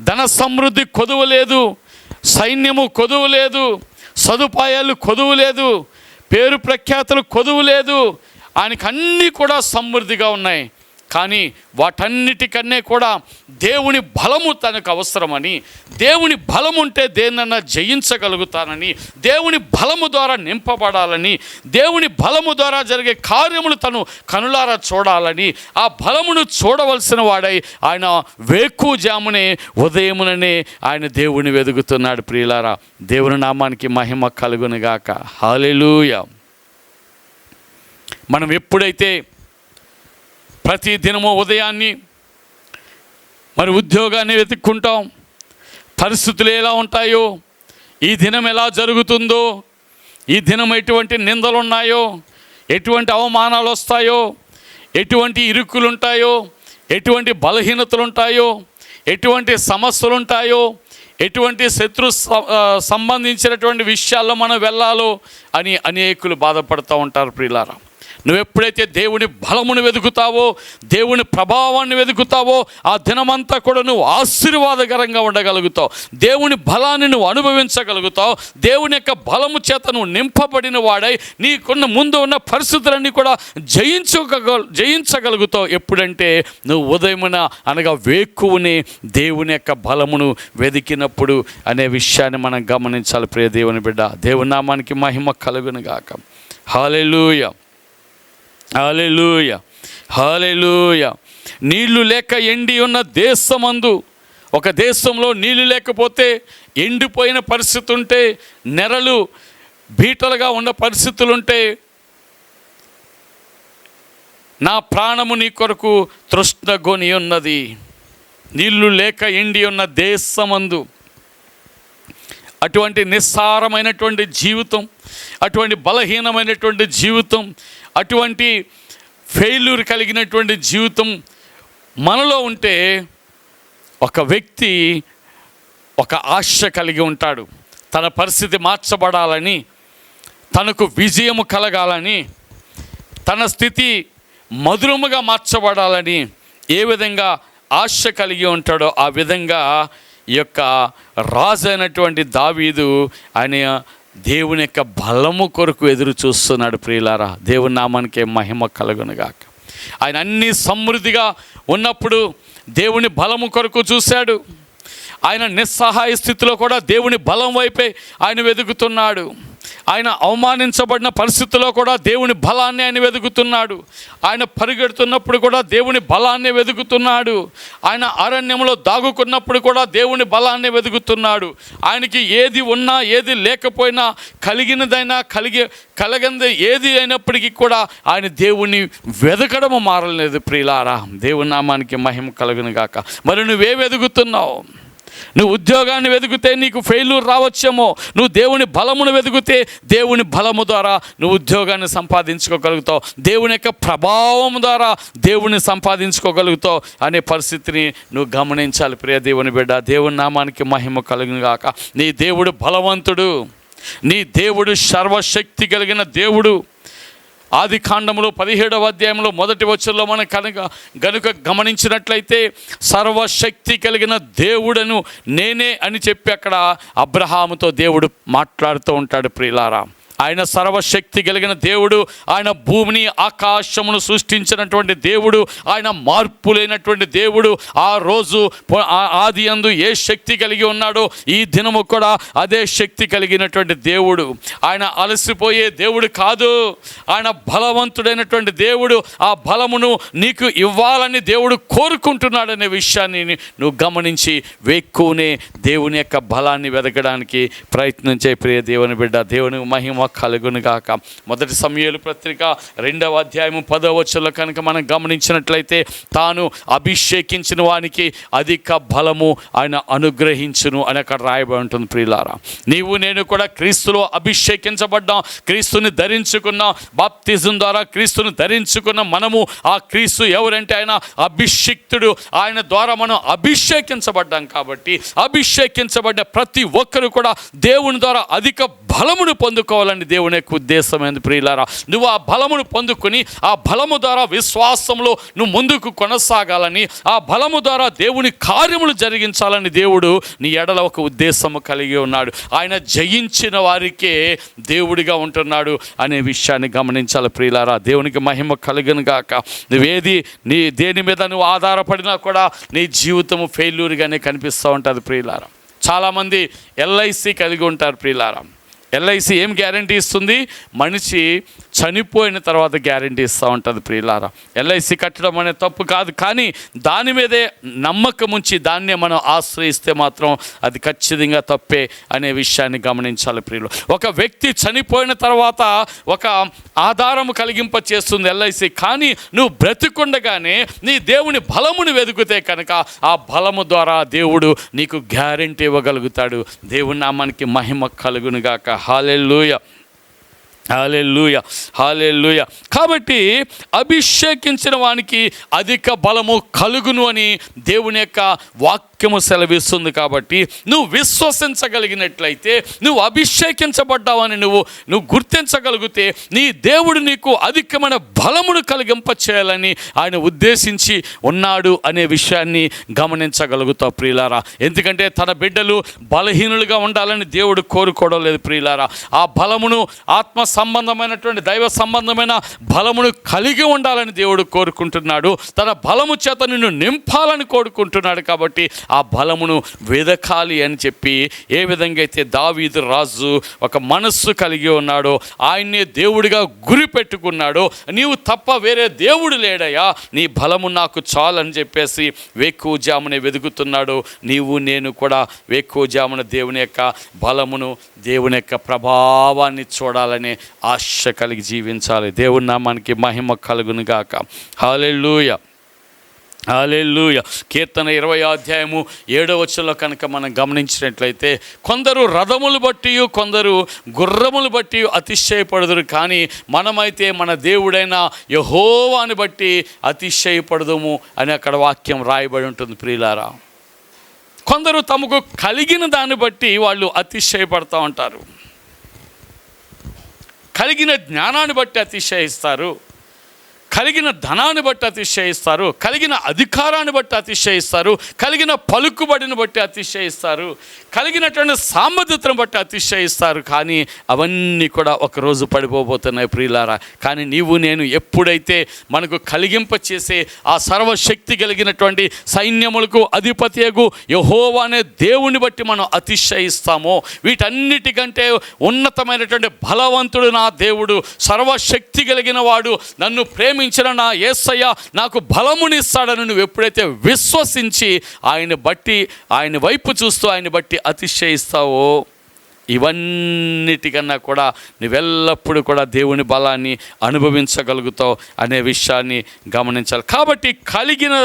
ధన సమృద్ధి కొదువు లేదు, సైన్యము కొదువు లేదు, సదుపాయాలు కొదువు లేదు, పేరు ప్రఖ్యాతులు కొదువు లేదు. ఆయనకు అన్నీ కూడా సమృద్ధిగా ఉన్నాయి. కానీ వాటన్నిటికన్నా కూడా దేవుని బలము తనకు అవసరమని, దేవుని బలము ఉంటే దేన్నన్నా జయించగలుగుతానని, దేవుని బలము ద్వారా నింపబడాలని, దేవుని బలము ద్వారా జరిగే కార్యములు తను కనులారా చూడాలని, ఆ బలమును చూడవలసిన వాడై ఆయన వేకువజామునే, ఉదయముననే ఆయన దేవుని వెదుగుతున్నాడు. ప్రియులారా, దేవుని నామానికి మహిమ కలుగునుగాక. హల్లెలూయా. మనం ఎప్పుడైతే ప్రతి దినము ఉదయాన్ని మరి ఉద్యోగాన్ని వెతుక్కుంటాం, పరిస్థితులు ఎలా ఉంటాయో, ఈ దినం ఎలా జరుగుతుందో, ఈ దినం ఎటువంటి నిందలు ఉన్నాయో, ఎటువంటి అవమానాలు వస్తాయో, ఎటువంటి ఇరుకులు ఉంటాయో, ఎటువంటి బలహీనతలు ఉంటాయో, ఎటువంటి సమస్యలు ఉంటాయో, ఎటువంటి శత్రు సంబంధించినటువంటి విషయాల్లో మనం వెళ్ళాలో అని అనేకులు బాధపడుతూ ఉంటారు. ప్రియులారా, నువ్వు ఎప్పుడైతే దేవుని బలమును వెతుకుతావో, దేవుని ప్రభావాన్ని వెతుకుతావో, ఆ దినమంతా కూడా నువ్వు ఆశీర్వాదకరంగా ఉండగలుగుతావు. దేవుని బలాన్ని నువ్వు అనుభవించగలుగుతావు. దేవుని యొక్క బలము చేత నువ్వు నింపబడిన వాడై నీకున్న ముందు ఉన్న పరిస్థితులన్నీ కూడా జయించగలుగుతావు. ఎప్పుడంటే నువ్వు ఉదయమున అనగా వేకువని దేవుని యొక్క బలమును వెతికినప్పుడు అనే విషయాన్ని మనం గమనించాలి. ప్రియ దేవుని బిడ్డ, దేవుని నామానికి మహిమ కలుగునుగాక. హల్లెలూయా, హల్లెలూయా, హల్లెలూయా. నీళ్లు లేక ఎండి ఉన్న దేశమందు, ఒక దేశంలో నీళ్లు లేకపోతే ఎండిపోయిన పరిస్థితి ఉంటే, నెరలు బీటలుగా ఉన్న పరిస్థితులుంటే, నా ప్రాణము నీ కొరకు తృష్ణగొని ఉన్నది. నీళ్లు లేక ఎండి ఉన్న దేశమందు అటువంటి నిస్సారమైనటువంటి జీవితం, అటువంటి బలహీనమైనటువంటి జీవితం, అటువంటి ఫెయిల్యూర్ కలిగినటువంటి జీవితం మనలో ఉంటే ఒక వ్యక్తి ఒక ఆశ కలిగి ఉంటాడు. తన పరిస్థితి మార్చబడాలని, తనకు విజయము కలగాలని, తన స్థితి మధురముగా మార్చబడాలని ఏ విధంగా ఆశ కలిగి ఉంటాడో ఆ విధంగా ఈ యొక్క రాజు అయినటువంటి దావీదు ఆయన దేవుని యొక్క బలము కొరకు ఎదురు చూస్తున్నాడు. ప్రియులారా, దేవుని నామానికి మహిమ కలుగునుగాక. ఆయన అన్ని సమృద్ధిగా ఉన్నప్పుడు దేవుని బలము కొరకు చూశాడు. ఆయన నిస్సహాయ స్థితిలో కూడా దేవుని బలం వైపే ఆయన వెతుకుతున్నాడు. ఆయన అవమానించబడిన పరిస్థితుల్లో కూడా దేవుని బలాన్ని ఆయన వెతుకుతున్నాడు. ఆయన పరిగెడుతున్నప్పుడు కూడా దేవుని బలాన్ని వెతుకుతున్నాడు. ఆయన అరణ్యంలో దాగుకున్నప్పుడు కూడా దేవుని బలాన్ని వెతుకుతున్నాడు. ఆయనకి ఏది ఉన్నా ఏది లేకపోయినా, కలిగినదైనా కలగంది ఏది అయినప్పటికీ కూడా ఆయన దేవుని వెతకడము మారలేదు. ప్రియులారా, దేవుని నామానికి మహిమ కలుగును గాక. మరి నువ్వే వెతుకుతున్నావు? నువ్వు ఉద్యోగాన్ని వెతికితే నీకు ఫెయిల్యూర్ రావచ్చేమో. నువ్వు దేవుని బలమును వెతికితే దేవుని బలము ద్వారా నువ్వు ఉద్యోగాన్ని సంపాదించుకోగలుగుతావు. దేవుని యొక్క ప్రభావం ద్వారా దేవుని సంపాదించుకోగలుగుతావు అనే పరిస్థితిని నువ్వు గమనించాలి. ప్రియ దేవుని బిడ్డ, దేవుని నామానికి మహిమ కలుగును గాక. నీ దేవుడు బలవంతుడు, నీ దేవుడు సర్వశక్తి కలిగిన దేవుడు. ఆది కాండములో 17వ అధ్యాయంలో 1వ వచనంలో మనం గనుక గమనించినట్లయితే సర్వశక్తి కలిగిన దేవుడను నేనే అని చెప్పి అక్కడ అబ్రహాముతో దేవుడు మాట్లాడుతూ ఉంటాడు. ప్రియులారా, ఆయన సర్వశక్తి కలిగిన దేవుడు. ఆయన భూమిని ఆకాశమును సృష్టించినటువంటి దేవుడు. ఆయన మార్పు లేనటువంటి దేవుడు. ఆ రోజు ఆది యందు ఏ శక్తి కలిగి ఉన్నాడో ఈ దినము కూడా అదే శక్తి కలిగినటువంటి దేవుడు. ఆయన అలసిపోయే దేవుడు కాదు, ఆయన బలవంతుడైనటువంటి దేవుడు. ఆ బలమును నీకు ఇవ్వాలని దేవుడు కోరుకుంటున్నాడనే విషయాన్ని నువ్వు గమనించి వేక్కునే దేవుని యొక్క బలాన్ని వెతకడానికి ప్రయత్నం చేయ. ప్రియ దేవుని బిడ్డ, దేవుని మహిమ కలుగును గాక. మొదటి సమూయేలు పత్రిక 2వ అధ్యాయము 10వ వచనంలో కనుక మనం గమనించినట్లయితే, తాను అభిషేకించిన వానికి అధిక బలము ఆయన అనుగ్రహించును అని అక్కడ రాయబడి ఉంటుంది. ప్రియులారా, నీవు నేను కూడా క్రీస్తులో అభిషేకించబడ్డాం, క్రీస్తుని ధరించుకున్నాం. బాప్తిజం ద్వారా క్రీస్తుని ధరించుకున్న మనము ఆ క్రీస్తు ఎవరంటే ఆయన అభిషిక్తుడు. ఆయన ద్వారా మనం అభిషేకించబడ్డాం. కాబట్టి అభిషేకించబడ్డ ప్రతి ఒక్కరు కూడా దేవుని ద్వారా అధిక బలమును పొందుకోవాలని దేవుని యొక్క ఉద్దేశమైంది. ప్రియులారా, నువ్వు ఆ బలమును పొందుకొని ఆ బలము ద్వారా విశ్వాసంలో నువ్వు ముందుకు కొనసాగాలని, ఆ బలము ద్వారా దేవుని కార్యములు జరిగించాలని దేవుడు నీ ఎడల ఒక ఉద్దేశము కలిగి ఉన్నాడు. ఆయన జయించిన వారికే దేవుడిగా ఉంటున్నాడు అనే విషయాన్ని గమనించాలి. ప్రియులారా, దేవునికి మహిమ కలుగును గాక. నీ దేని మీద నువ్వు ఆధారపడినా కూడా నీ జీవితము ఫెయిల్యూర్గానే కనిపిస్తూ ఉంటుంది. ప్రియులారా, చాలామంది ఎల్ఐసి కలిగి ఉంటారు. ప్రియులారా, ఎల్ఐసి ఏం గ్యారంటీ ఇస్తుంది? మనిషి చనిపోయిన తర్వాత గ్యారంటీ ఇస్తూ ఉంటుంది. ప్రియులారా, ఎల్ఐసి కట్టడం అనేది తప్పు కాదు, కానీ దాని మీదే నమ్మకం ఉంచి దాన్నే మనం ఆశ్రయిస్తే మాత్రం అది ఖచ్చితంగా తప్పే అనే విషయాన్ని గమనించాలి. ప్రియులు, ఒక వ్యక్తి చనిపోయిన తర్వాత ఒక ఆధారము కలిగింప చేస్తుంది ఎల్ఐసి, కానీ నువ్వు బ్రతికుండగానే నీ దేవుని బలమును వెతుకుతే కనుక ఆ బలము ద్వారా దేవుడు నీకు గ్యారంటీ ఇవ్వగలుగుతాడు. దేవుని నామానికి మహిమ కలుగును గాక. హల్లెలూయా, హల్లెలూయా, హల్లెలూయా. కాబట్టి అభిషేకించిన వానికి అధిక బలము కలుగును అని దేవుని యొక్క వాక్యము సెలవిస్తుంది. కాబట్టి నువ్వు విశ్వసించగలిగినట్లయితే, నువ్వు అభిషేకించబడ్డావని నువ్వు గుర్తించగలిగితే, నీ దేవుడు నీకు అధికమైన బలమును కలిగింప చేయాలని ఆయన ఉద్దేశించి ఉన్నాడు అనే విషయాన్ని గమనించగలుగుతావు. ప్రియులారా, ఎందుకంటే తన బిడ్డలు బలహీనులుగా ఉండాలని దేవుడు కోరుకోవడం లేదు. ప్రియులారా, ఆ బలమును ఆత్మ సంబంధమైనటువంటి దైవ సంబంధమైన బలమును కలిగి ఉండాలని దేవుడు కోరుకుంటున్నాడు. తన బలము చేత నిన్ను నింపాలని కోరుకుంటున్నాడు. కాబట్టి ఆ బలమును వెదకాలి అని చెప్పి, ఏ విధంగా అయితే దావీదు రాజు ఒక మనస్సు కలిగి ఉన్నాడో, ఆయన్నే దేవుడిగా గురి పెట్టుకున్నాడో, నీవు తప్ప వేరే దేవుడు లేడయ్యా, నీ బలము నాకు చాలని చెప్పేసి వేకువజామునే వెతుకుతున్నాడు. నీవు నేను కూడా వేకువజామున దేవుని యొక్క బలమును, దేవుని యొక్క ప్రభావాన్ని చూడాలని ఆశ కలిగి జీవించాలి. దేవుని నామానికి మహిమ కలుగును గాక. హల్లెలూయా, హల్లెలూయా. కీర్తన 20వ అధ్యాయము 7వ వచనంలో కనుక మనం గమనించినట్లయితే, కొందరు రథములు బట్టి కొందరు గుర్రములు బట్టి అతిశయపడుదురు, కానీ మనమైతే మన దేవుడైన యెహోవాని బట్టి అతిశయపడదుము అని అక్కడ వాక్యం రాయబడి ఉంటుంది. ప్రియులారా, కొందరు తమకు కలిగిన దాన్ని బట్టి వాళ్ళు అతిశయపడుతూ ఉంటారు. కలిగిన జ్ఞానాన్ని బట్టి అతిశయిస్తారు, కలిగిన ధనాన్ని బట్టి అతిశయిస్తారు, కలిగిన అధికారాన్ని బట్టి అతిశయిస్తారు, కలిగిన పలుకుబడిని బట్టి అతిశయిస్తారు, కలిగినటువంటి సామర్థ్యతను బట్టి అతిశయిస్తారు. కానీ అవన్నీ కూడా ఒకరోజు పడిపోబోతున్నాయి. ప్రియులారా, కానీ నీవు నేను ఎప్పుడైతే మనకు కలిగింప చేసే ఆ సర్వశక్తి కలిగినటువంటి సైన్యములకు అధిపతియగు యెహోవా అనే దేవుని బట్టి మనం అతిశయిస్తామో, వీటన్నిటికంటే ఉన్నతమైనటువంటి బలవంతుడు నా దేవుడు, సర్వశక్తి కలిగిన వాడు, నన్ను ప్రేమించిన నా యేసయ్య నాకు బలమునిస్తాడని నువ్వు ఎప్పుడైతే విశ్వసించి ఆయన వైపు చూస్తూ ఆయన బట్టి అతిశయిస్తావో, ఇవన్నిటికన్నా కూడా నువ్వెల్లప్పుడూ కూడా దేవుని బలాన్ని అనుభవించగలుగుతావు అనే విషయాన్ని గమనించాలి. కాబట్టి కలిగిన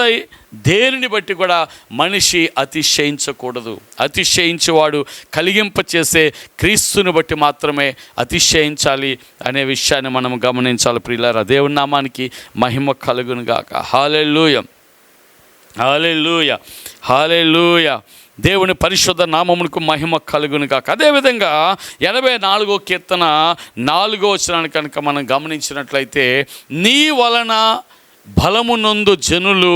దేనిని బట్టి కూడా మనిషి అతిశయించకూడదు. అతిశయించేవాడు కలిగింపచేసే క్రీస్తుని బట్టి మాత్రమే అతిశయించాలి అనే విషయాన్ని మనం గమనించాలి. ప్రియులారా, దేవుని నామానికి మహిమ కలుగును గాక. హల్లెలూయా, హల్లెలూయా, హల్లెలూయా. దేవుని పరిశుద్ధ నామమునకు మహిమ కలుగును గాక. అదేవిధంగా 84వ కీర్తన 4వ వచనాన్ని కనుక మనం గమనించినట్లయితే, నీ వలన బలమునందు జనులు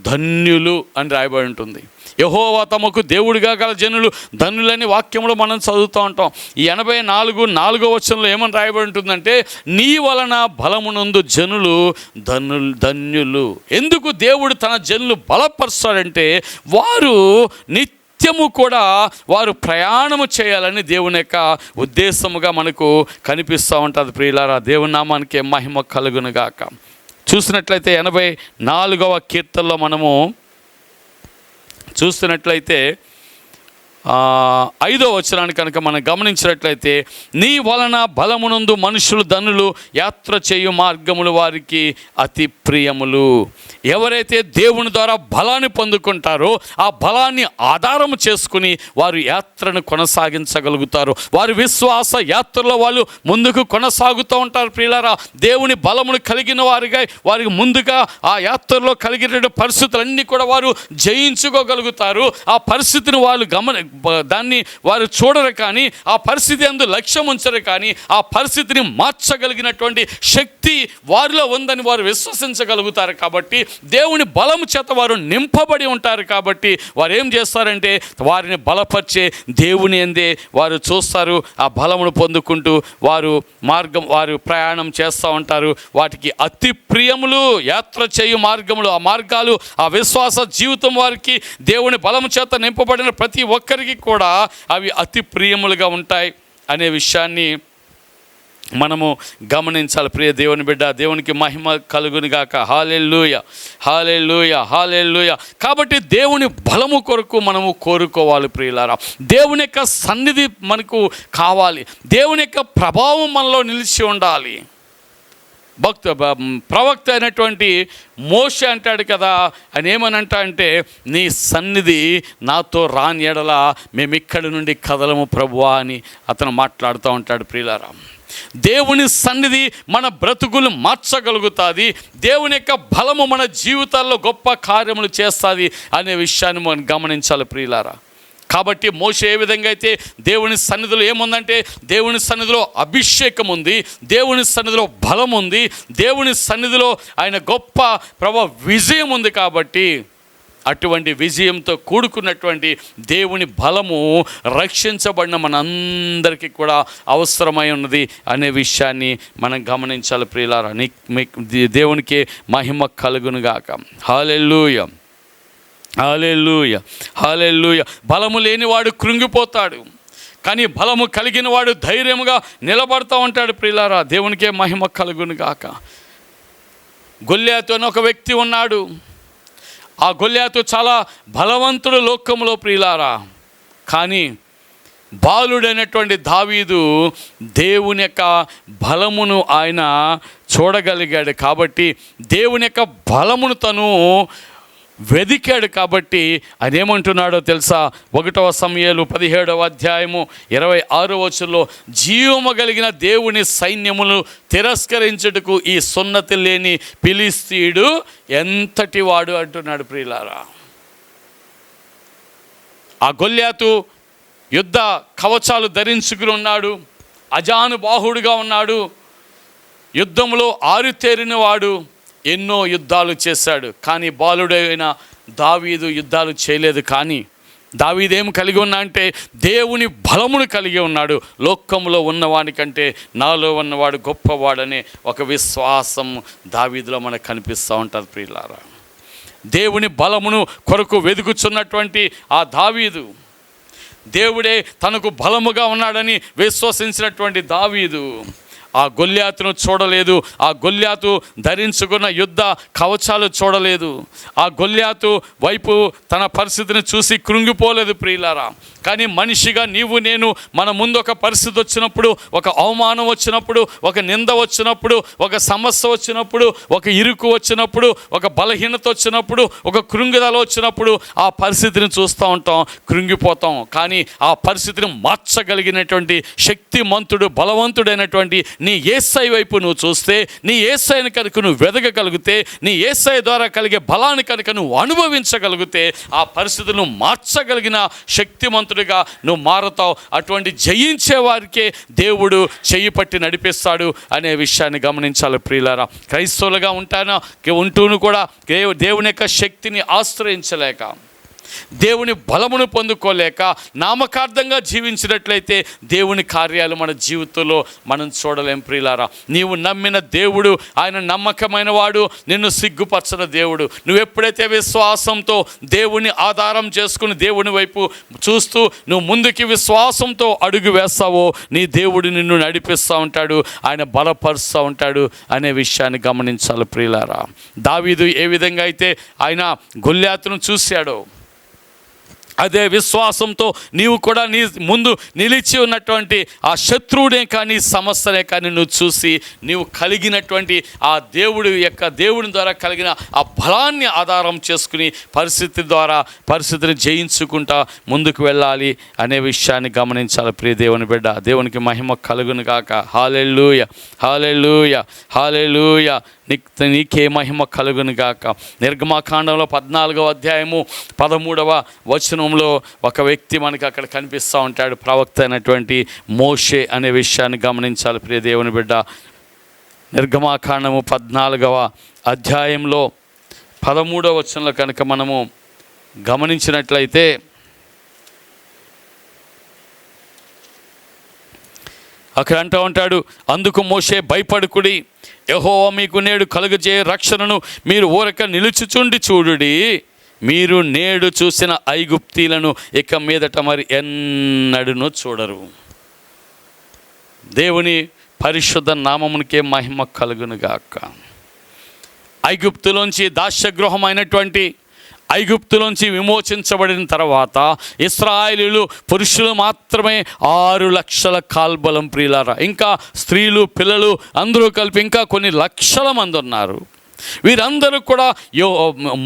ధన్యులు అని రాయబడి ఉంటుంది. యెహోవా తమకు దేవుడిగా గల జనులు ధన్యులని వాక్యంలో మనం చదువుతూ ఉంటాం. ఈ 84:4వ వచనంలో ఏమని రాయబడి ఉంటుందంటే, నీ వలన బలమునందు జనులు ధన్యులు. ఎందుకు దేవుడు తన జనులు బలపరుస్తాడంటే, వారు నిత్యము కూడా వారు ప్రయాణము చేయాలని దేవుని యొక్క ఉద్దేశముగా మనకు కనిపిస్తూ ఉంటుంది. ప్రియులారా, దేవుని నామానికి మహిమ కలుగును గాక. చూసినట్లయితే 84వ కీర్తనలో మనము చూస్తున్నట్లయితే 5వ వచనాన్ని కనుక మనం గమనించినట్లయితే, నీ వలన బలమునందు మనుషులు ధనులు, యాత్ర చేయు మార్గములు వారికి అతి ప్రియములు. ఎవరైతే దేవుని ద్వారా బలాన్ని పొందుకుంటారో ఆ బలాన్ని ఆధారము చేసుకుని వారు యాత్రను కొనసాగించగలుగుతారు. వారి విశ్వాస యాత్రలో వాళ్ళు ముందుకు కొనసాగుతూ ఉంటారు. ప్రియులారా, దేవుని బలమును కలిగిన వారిగా వారికి ముందుగా ఆ యాత్రలో కలిగిన పరిస్థితులన్నీ కూడా వారు జయించుకోగలుగుతారు. ఆ పరిస్థితిని వాళ్ళు దాన్ని వారు చూడరు, కానీ ఆ పరిస్థితి అందు లక్ష్యం ఉంచరు, కానీ ఆ పరిస్థితిని మార్చగలిగినటువంటి శక్తి వారిలో ఉందని వారు విశ్వసించగలుగుతారు. కాబట్టి దేవుని బలము చేత వారు నింపబడి ఉంటారు. కాబట్టి వారు ఏం చేస్తారంటే వారిని బలపరిచే దేవుని యందే వారు చూస్తారు. ఆ బలమును పొందుకుంటూ వారు ప్రయాణం చేస్తూ ఉంటారు. వాటికి అతి ప్రియములు, యాత్ర చేయు మార్గములు. ఆ మార్గాలు, ఆ విశ్వాస జీవితం వారికి దేవుని బలము చేత నింపబడిన ప్రతి ఒక్కరికి కూడా అవి అతి ప్రియములుగా ఉంటాయి అనే విషయాన్ని మనము గమనించాలి. ప్రియ దేవుని బిడ్డ, దేవునికి మహిమ కలుగునుగాక. హల్లెలూయా, హల్లెలూయా, హల్లెలూయా. కాబట్టి దేవుని బలము కొరకు మనము కోరుకోవాలి ప్రియులారా. దేవుని యొక్క సన్నిధి మనకు కావాలి. దేవుని యొక్క ప్రభావం మనలో నిలిచి ఉండాలి. ప్రవక్త అయినటువంటి మోషే అంటాడు కదా, ఆయన ఏమనంటా అంటే, నీ సన్నిధి నాతో రాని ఎడల మేము ఇక్కడి నుండి కదలము ప్రభువా అని అతను మాట్లాడుతూ ఉంటాడు. ప్రియులారా, దేవుని సన్నిధి మన బ్రతుకులు మార్చగలుగుతుంది. దేవుని యొక్క బలము మన జీవితాల్లో గొప్ప కార్యములు చేస్తుంది అనే విషయాన్ని మనం గమనించాలి ప్రియులారా. కాబట్టి మోషే ఏ విధంగా అయితే దేవుని సన్నిధిలో ఏముందంటే, దేవుని సన్నిధిలో అభిషేకం ఉంది, దేవుని సన్నిధిలో బలం ఉంది, దేవుని సన్నిధిలో ఆయన గొప్ప విజయం ఉంది. కాబట్టి అటువంటి విజయంతో కూడుకున్నటువంటి దేవుని బలము రక్షించబడిన మనందరికీ కూడా అవసరమై ఉన్నది అనే విషయాన్ని మనం గమనించాలి ప్రియులారా. దేవునికి మహిమ కలుగునుగాక. హల్లెలూయా, హల్లెలూయా, హల్లెలూయా. బలము లేనివాడు కృంగిపోతాడు, కానీ బలము కలిగిన వాడు ధైర్యముగా నిలబడతా ఉంటాడు ప్రియులారా. దేవునికే మహిమ కలుగునుగాక. గొల్యాతు అని ఒక వ్యక్తి ఉన్నాడు. ఆ గొల్యాతు చాలా బలవంతుడు లోకములో ప్రియులారా. కానీ బాలుడైనటువంటి దావీదు దేవుని యొక్క బలమును ఆయన చూడగలిగాడు. కాబట్టి దేవుని యొక్క బలమును తను వెదికాడు. కాబట్టి ఆయన ఏమంటున్నాడో తెలుసా? 1 సమూయేలు 17వ అధ్యాయము 26వ వచనంలో, జీవము కలిగిన దేవుని సైన్యమును తిరస్కరించుటకు ఈ సున్నతి లేని ఫిలిష్తీయుడు ఎంతటి వాడు అంటున్నాడు ప్రియులారా. ఆ గొల్యాతు యుద్ధ కవచాలు ధరించుకుని ఉన్నాడు, అజానుబాహుడుగా ఉన్నాడు, యుద్ధంలో ఆరుతేరిన వాడు, ఎన్నో యుద్ధాలు చేశాడు. కానీ బాలుడైన దావీదు యుద్ధాలు చేయలేదు. కానీ దావీదు ఏం కలిగి ఉన్నా అంటే దేవుని బలమును కలిగి ఉన్నాడు. లోకంలో ఉన్నవానికంటే నాలో ఉన్నవాడు గొప్పవాడనే ఒక విశ్వాసం దావీదులో మనకు కనిపిస్తూ ఉంటుంది ప్రియులారా. దేవుని బలమును కొరకు వెతుకుచున్నటువంటి ఆ దావీదు, దేవుడే తనకు బలముగా ఉన్నాడని విశ్వసించినటువంటి దావీదు ఆ గొల్యాతును చూడలేదు. ఆ గొల్యాతు ధరించుకున్న యుద్ధ కవచాలు చూడలేదు. ఆ గొల్యాతు వైపు తన పరిస్థితిని చూసి కృంగిపోలేదు ప్రియులారా. కానీ మనిషిగా నీవు నేను మన ముందు ఒక పరిస్థితి వచ్చినప్పుడు, ఒక అవమానం వచ్చినప్పుడు, ఒక నింద వచ్చినప్పుడు, ఒక సమస్య వచ్చినప్పుడు, ఒక ఇరుకు వచ్చినప్పుడు, ఒక బలహీనత వచ్చినప్పుడు, ఒక కృంగిదల వచ్చినప్పుడు ఆ పరిస్థితిని చూస్తూ ఉంటాం, కృంగిపోతాం. కానీ ఆ పరిస్థితిని మార్చగలిగినటువంటి శక్తిమంతుడు, బలవంతుడైనటువంటి నీ యేసయ్య వైపు నువ్వు చూస్తే, నీ యేసయ్యని కనుక నువ్వు వెదకగలిగితే, నీ యేసయ్య ద్వారా కలిగే బలాన్ని కనుక నువ్వు అనుభవించగలిగితే ఆ పరిస్థితులను మార్చగలిగిన శక్తిమంతుడిగా నువ్వు మారుతావు. అటువంటి జయించే వారికే దేవుడు చెయ్యి పట్టి నడిపిస్తాడు అనే విషయాన్ని గమనించాలి ప్రియులారా. క్రైస్తవులుగా ఉంటూను కూడా దేవుని యొక్క శక్తిని ఆశ్రయించలేక, దేవుని బలమును పొందుకోలేక నామకార్థంగా జీవించినట్లయితే దేవుని కార్యాలు మన జీవితంలో మనం చూడలేం ప్రియులారా. నీవు నమ్మిన దేవుడు ఆయన నమ్మకమైన వాడు, నిన్ను సిగ్గుపరచని దేవుడు. నువ్వు ఎప్పుడైతే విశ్వాసంతో దేవుని ఆధారం చేసుకుని దేవుని వైపు చూస్తూ నువ్వు ముందుకి విశ్వాసంతో అడుగు వేస్తావో నీ దేవుడు నిన్ను నడిపిస్తూ ఉంటాడు, ఆయన బలపరుస్తూ ఉంటాడు అనే విషయాన్ని గమనించాలి ప్రియులారా. దావీదు ఏ విధంగా అయితే ఆయన గొల్యాతును చూశాడో, అదే విశ్వాసంతో నీవు కూడా నీ ముందు నిలిచి ఉన్నటువంటి ఆ శత్రువునే కానీ సమస్యనే కానీ నువ్వు చూసి నీవు కలిగినటువంటి ఆ దేవుని ద్వారా కలిగిన ఆ బలాన్ని ఆధారం చేసుకుని పరిస్థితిని జయించుకుంటా ముందుకు వెళ్ళాలి అనే విషయాన్ని గమనించాలి. ప్రియ దేవుని బిడ్డ, దేవునికి మహిమ కలుగును గాక. హల్లెలూయా, హల్లెలూయా, హల్లెలూయా. నీకే మహిమ కలుగును గాక. నిర్గమాకాండంలో 14వ అధ్యాయము 13వ వచనంలో ఒక వ్యక్తి మనకి అక్కడ కనిపిస్తూ ఉంటాడు, ప్రవక్త అయినటువంటి మోషే అనే విషయాన్ని గమనించాలి. ప్రియ దేవుని బిడ్డ, నిర్గమాకాండము 14వ అధ్యాయంలో 13వ వచనంలో కనుక మనము గమనించినట్లయితే అక్కడ అంటూ ఉంటాడు, అందుకు మోషే భయపడుకుడి, యెహోవా మీకు నేడు కలుగజే రక్షణను మీరు ఊరక నిలుచుచుండి చూడుడి. మీరు నేడు చూసిన ఐగుప్తీలను ఇక మీదట మరి ఎన్నడూనూ చూడరు. దేవుని పరిశుద్ధ నామమునికే మహిమ కలుగునుగాక. ఐగుప్తులోంచి దాస్యగృహమైనటువంటి ఐగుప్తులోంచి విమోచించబడిన తర్వాత ఇశ్రాయేలీయులు పురుషులు మాత్రమే 6 లక్షల కాల్బలం ప్రియులారా, ఇంకా స్త్రీలు పిల్లలు అందరూ కలిపి ఇంకా కొన్ని లక్షల మంది ఉన్నారు. వీరందరూ కూడా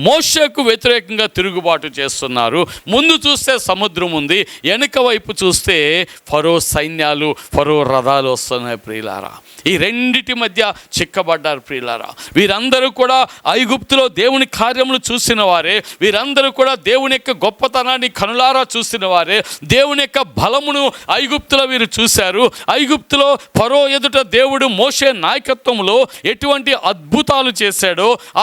మోషేకు వ్యతిరేకంగా తిరుగుబాటు చేస్తున్నారు. ముందు చూస్తే సముద్రం ఉంది, వెనుక వైపు చూస్తే ఫరో సైన్యాలు, ఫరో రథాలు వస్తున్నాయి ప్రియులారా. ఈ రెండిటి మధ్య చిక్కబడ్డారు ప్రియులారా. వీరందరూ కూడా ఐగుప్తులో దేవుని కార్యములు చూసిన వారే, వీరందరూ కూడా దేవుని యొక్క గొప్పతనాన్ని కనులారా చూసిన వారే, దేవుని యొక్క బలమును ఐగుప్తులో వీరు చూశారు. ఐగుప్తులో ఫరో ఎదుట దేవుడు మోషే నాయకత్వంలో ఎటువంటి అద్భుతాలు చేశాడో,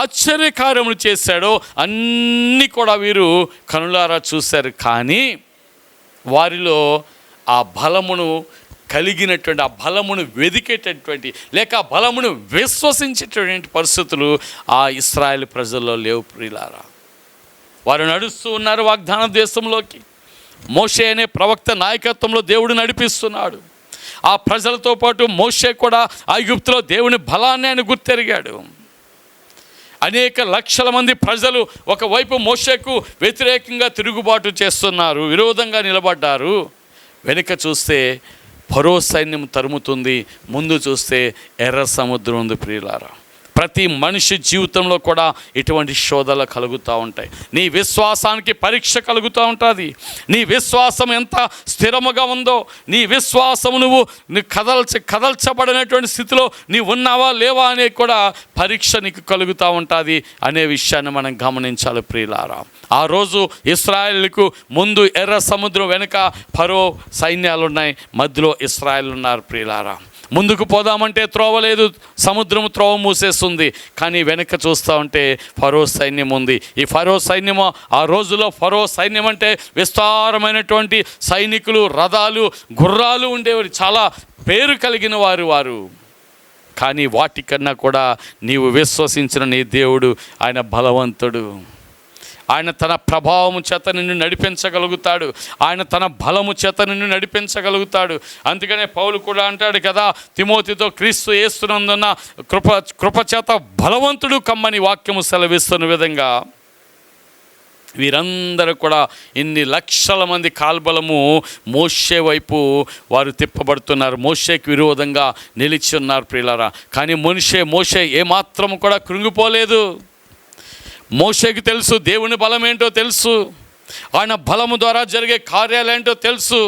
ఆశ్చర్యకార్యములు చేశాడో అన్నీ కూడా వీరు కనులారా చూశారు. కానీ వారిలో ఆ బలమును కలిగినటువంటి, ఆ బలమును వెదికేటటువంటి లేక ఆ బలమును విశ్వసించేటటువంటి పరిస్థితులు ఆ ఇశ్రాయేలు ప్రజల్లో లేవు ప్రియులారా. వారు నడుస్తూ ఉన్నారు వాగ్దాన దేశంలోకి. మోషే అనే ప్రవక్త నాయకత్వంలో దేవుడు నడిపిస్తున్నాడు. ఆ ప్రజలతో పాటు మోషే కూడా ఐగుప్తులో దేవుని బలాన్ని ఆయన గుర్తెరిగాడు. అనేక లక్షల మంది ప్రజలు ఒకవైపు మోషేకు వ్యతిరేకంగా తిరుగుబాటు చేస్తున్నారు, విరోధంగా నిలబడ్డారు. వెనుక చూస్తే ఫరో సైన్యం తరుముతుంది, ముందు చూస్తే ఎర్ర సముద్రం ఉంది ప్రియులారా. ప్రతి మనిషి జీవితంలో కూడా ఇటువంటి శోధనలు కలుగుతూ ఉంటాయి. నీ విశ్వాసానికి పరీక్ష కలుగుతూ ఉంటుంది. నీ విశ్వాసం ఎంత స్థిరముగా ఉందో, నీ విశ్వాసము నువ్వు కదల్చబడినటువంటి స్థితిలో నీవు ఉన్నావా లేవా అనే కూడా పరీక్ష నీకు కలుగుతూ ఉంటుంది అనే విషయాన్ని మనం గమనించాలి ప్రియులారా. ఆ రోజు ఇశ్రాయేలుకు ముందు ఎర్ర సముద్రం, వెనుక ఫరో సైన్యాలు ఉన్నాయి, మధ్యలో ఇశ్రాయేలు ఉన్నారు ప్రియులారా. ముందుకు పోదామంటే త్రోవ లేదు, సముద్రము త్రోవ మూసేస్తుంది. కానీ వెనక చూస్తూ ఉంటే ఫరో సైన్యం ఉంది. ఈ ఫరో సైన్యము, ఆ రోజులో ఫరో సైన్యం అంటే విస్తారమైనటువంటి సైనికులు, రథాలు, గుర్రాలు ఉండేవారు, చాలా పేరు కలిగిన వారు. కానీ వాటికన్నా కూడా నీవు విశ్వసించిన నీ దేవుడు ఆయన బలవంతుడు. ఆయన తన ప్రభావము చేత నిన్ను నడిపించగలుగుతాడు. ఆయన తన బలము చేత నిన్ను నడిపించగలుగుతాడు. అందుకనే పౌలు కూడా అంటాడు కదా తిమోతితో, క్రీస్తు యేసునందున్న కృప చేత బలవంతుడు కమ్మని వాక్యము సెలవిస్తున్న విధంగా వీరందరూ కూడా ఇన్ని లక్షల మంది కాల్బలము మోషే వైపు వారు తిప్పబడుతున్నారు, మోషేకి విరోధంగా నిలిచి ఉన్నారు ప్రియులారా. కానీ మోషే ఏమాత్రము కూడా కృంగిపోలేదు. మోషేకి తెలుసు దేవుని బలం ఏంటో తెలుసు, ఆయన బలము ద్వారా జరిగే కార్యాలేంటో తెలుసు,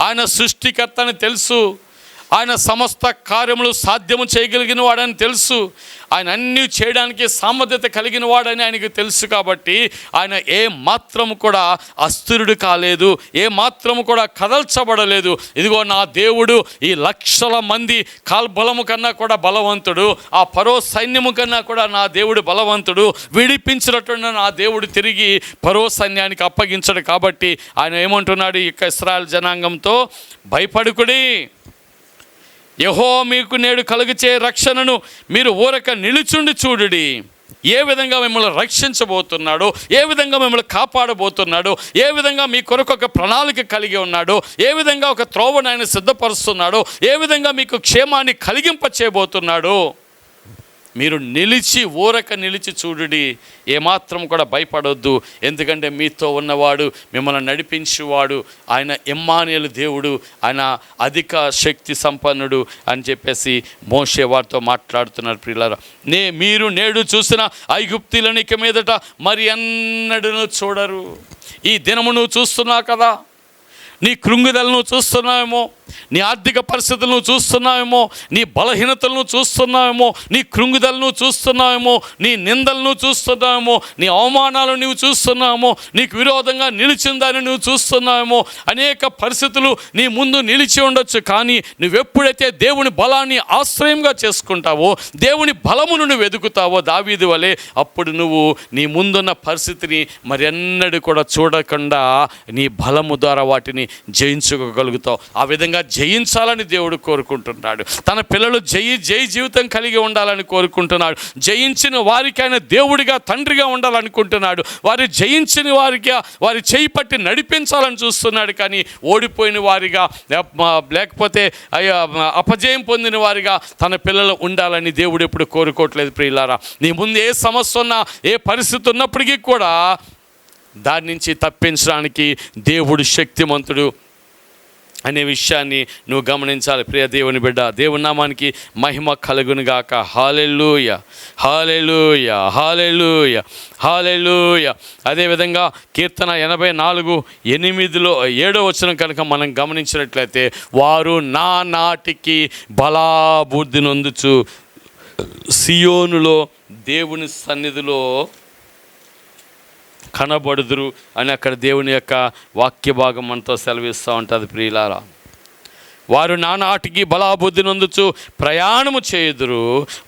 ఆయన సృష్టికర్తని తెలుసు, ఆయన సమస్త కార్యములు సాధ్యము చేయగలిగిన వాడని తెలుసు, ఆయన అన్నీ చేయడానికి సామర్థ్యత కలిగిన వాడని ఆయనకు తెలుసు. కాబట్టి ఆయన ఏ మాత్రము కూడా అస్థిరుడు కాలేదు, ఏ మాత్రము కూడా కదల్చబడలేదు. ఇదిగో నా దేవుడు ఈ లక్షల మంది కాల్బలము కన్నా కూడా బలవంతుడు, ఆ ఫరో సైన్యము కన్నా కూడా నా దేవుడు బలవంతుడు. విడిపించినటువంటి నా దేవుడు తిరిగి ఫరో సైన్యానికి అప్పగించడు. కాబట్టి ఆయన ఏమంటున్నాడు ఈ ఇశ్రాయేలు జనాంగంతో, భయపడుకుడి, యెహోవా మీకు నేడు కలుగచే రక్షణను మీరు ఊరక నిలుచుండి చూడుడి. ఏ విధంగా మిమ్మల్ని రక్షించబోతున్నాడో, ఏ విధంగా మిమ్మల్ని కాపాడబోతున్నాడో, ఏ విధంగా మీ కొరకు ఒక ప్రణాళిక కలిగి ఉన్నాడో, ఏ విధంగా ఒక త్రోవను ఆయన సిద్ధపరుస్తున్నాడో, ఏ విధంగా మీకు క్షేమాన్ని కలిగింప చేయబోతున్నాడో మీరు ఊరక నిలిచి చూడుడి, ఏమాత్రం కూడా భయపడొద్దు, ఎందుకంటే మీతో ఉన్నవాడు, మిమ్మల్ని నడిపించేవాడు, ఆయన ఇమ్మానుయేలు దేవుడు, ఆయన అధిక శక్తి సంపన్నుడు అని చెప్పేసి మోషే వారితో మాట్లాడుతున్నారు. ప్రియులారా, మీరు నేడు చూసిన ఐగుప్తీయులను ఇక మీదట మరి ఎన్నడూ చూడరు. ఈ దినము నువ్వు చూస్తున్నావు కదా, నీ కృంగుదలను చూస్తున్నావేమో, నీ ఆర్థిక పరిస్థితులను చూస్తున్నావేమో, నీ బలహీనతలను చూస్తున్నావేమో, నీ కృంగుదలను చూస్తున్నావేమో, నీ నిందలను చూస్తున్నావేమో, నీ అవమానాలను నువ్వు చూస్తున్నావేమో, నీకు విరోధంగా నిలిచిందని నువ్వు చూస్తున్నావేమో. అనేక పరిస్థితులు నీ ముందు నిలిచి ఉండొచ్చు, కానీ నువ్వెప్పుడైతే దేవుని బలాన్ని ఆశ్రయంగా చేసుకుంటావో, దేవుని బలమును నువ్వు వెతుకుతావో దావీదు వలె, అప్పుడు నువ్వు నీ ముందున్న పరిస్థితిని మరెన్నడూ కూడా చూడకుండా నీ బలము ద్వారా వాటిని జయించుకోగలుగుతావు. ఆ విధంగా జయించాలని దేవుడు కోరుకుంటున్నాడు. తన పిల్లలు జై జీవితం కలిగి ఉండాలని కోరుకుంటున్నాడు. జయించిన వారికి ఆయన దేవుడిగా, తండ్రిగా ఉండాలనుకుంటున్నాడు. వారు జయించిన వారికి వారి చేయి పట్టి నడిపించాలని చూస్తున్నాడు. కానీ ఓడిపోయిన వారిగా, లేకపోతే అపజయం పొందిన వారిగా తన పిల్లలు ఉండాలని దేవుడు ఎప్పుడు కోరుకోవట్లేదు. ప్రియులారా, నీ ముందు ఏ సమస్య ఉన్నా, ఏ పరిస్థితి ఉన్నప్పటికీ కూడా దాని నుంచి తప్పించడానికి దేవుడు శక్తిమంతుడు అనే విషయాన్ని నువ్వు గమనించాలి. ప్రియ దేవుని బిడ్డ, దేవుని నామానికి మహిమ కలుగునుగాక. హల్లెలూయా, హల్లెలూయా, హల్లెలూయా, హల్లెలూయా. అదేవిధంగా కీర్తన 84:8 7వ వచనం కనుక మనం గమనించినట్లయితే, వారు నా నాటికి బలాబుద్ధి నొందుచు సియోనులో దేవుని సన్నిధిలో కనబడుదురు అని అక్కడ దేవుని యొక్క వాక్య భాగం మనతో సెలవిస్తూ ఉంటుంది. ప్రియులారా, వారు నానాటికి బలాబుద్ధి నొందుచు ప్రయాణము చేయుదురు,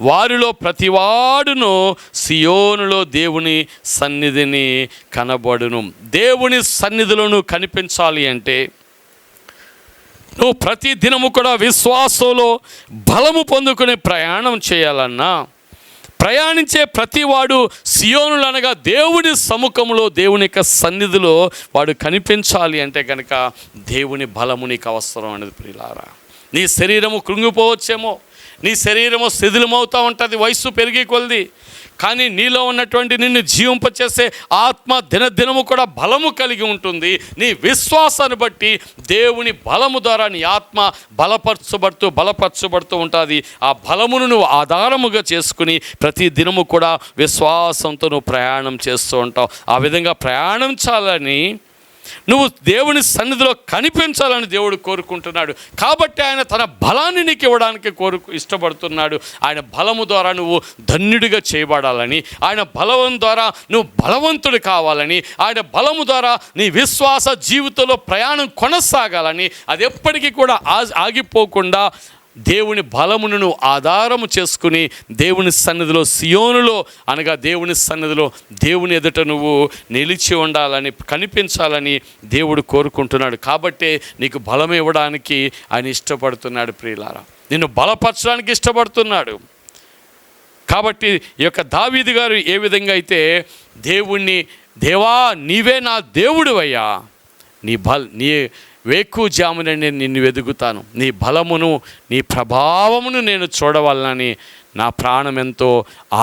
వారిలో ప్రతివాడును సియోనులో దేవుని సన్నిధిని కనబడును. దేవుని సన్నిధిలో నువ్వు కనిపించాలి అంటే నువ్వు ప్రతి దినము కూడా విశ్వాసంలో బలము పొందుకునే ప్రయాణం చేయాలన్నా, ప్రయాణించే ప్రతివాడు సియోనులు అనగా దేవుని సముఖంలో, దేవుని యొక్క సన్నిధిలో వాడు కనిపించాలి అంటే కనుక దేవుని బలము నీకు అవసరం అనేది. ప్రియులారా, నీ శరీరము కృంగిపోవచ్చేమో, నీ శరీరము శిథిలమవుతూ ఉంటుంది వయస్సు పెరిగి కొలది, కానీ నీలో ఉన్నటువంటి నిన్ను జీవింపచేసే ఆత్మ దినదినము కూడా బలము కలిగి ఉంటుంది. నీ విశ్వాసాన్ని బట్టి దేవుని బలము ద్వారా నీ ఆత్మ బలపరచబడుతూ ఉంటుంది. ఆ బలమును నువ్వు ఆధారముగా చేసుకుని ప్రతి దినము కూడా విశ్వాసంతో నువ్వు ప్రయాణం చేస్తూ ఉంటావు. ఆ విధంగా ప్రయాణించాలని, నువ్వు దేవుని సన్నిధిలో కనిపించాలని దేవుడు కోరుకుంటున్నాడు. కాబట్టి ఆయన తన బలాన్ని నీకు ఇవ్వడానికి ఇష్టపడుతున్నాడు. ఆయన బలము ద్వారా నువ్వు ధన్యుడిగా చేయబడాలని, ఆయన బలం ద్వారా నువ్వు బలవంతుడు కావాలని, ఆయన బలము ద్వారా నీ విశ్వాస జీవితంలో ప్రయాణం కొనసాగాలని, అది ఎప్పటికీ కూడా ఆగిపోకుండా దేవుని బలమును నువ్వు ఆధారము చేసుకుని దేవుని సన్నిధిలో, సియోనులో అనగా దేవుని సన్నిధిలో, దేవుని ఎదుట నువ్వు నిలిచి ఉండాలని, కనిపించాలని దేవుడు కోరుకుంటున్నాడు. కాబట్టే నీకు బలం ఇవ్వడానికి ఆయన ఇష్టపడుతున్నాడు. ప్రియులారా, నిన్ను బలపరచడానికి ఇష్టపడుతున్నాడు. కాబట్టి ఈ యొక్క దావీదు గారు ఏ విధంగా అయితే దేవా నీవే నా దేవుడివయ్యా, నీ వేకువజామున నేను నిన్ను వెతుకుతాను, నీ బలమును నీ ప్రభావమును నేను చూడవాలని నా ప్రాణం ఎంతో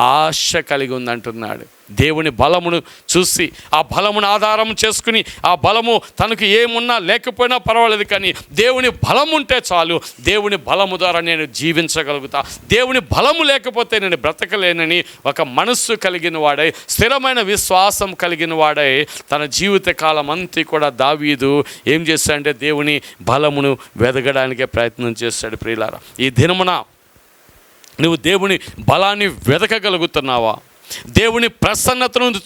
ఆశ కలిగి ఉందంటున్నాడు. దేవుని బలమును చూసి, ఆ బలమును ఆధారం చేసుకుని, ఆ బలము తనకు ఏమున్నా లేకపోయినా పర్వాలేదు, కానీ దేవుని బలం ఉంటే చాలు, దేవుని బలము ద్వారా నేను జీవించగలుగుతా, దేవుని బలము లేకపోతే నేను బ్రతకలేనని ఒక మనస్సు కలిగిన వాడై, స్థిరమైన విశ్వాసం కలిగిన వాడై తన జీవిత కాలం అంతా కూడా దావీదు ఏం చేశాడంటే దేవుని బలమును వెదగడానికే ప్రయత్నం చేశాడు. ప్రియులారా, ఈ దినమున నువ్వు దేవుని బలాన్ని వెదకగలుగుతున్నావా? దేవుని ప్రసన్నతను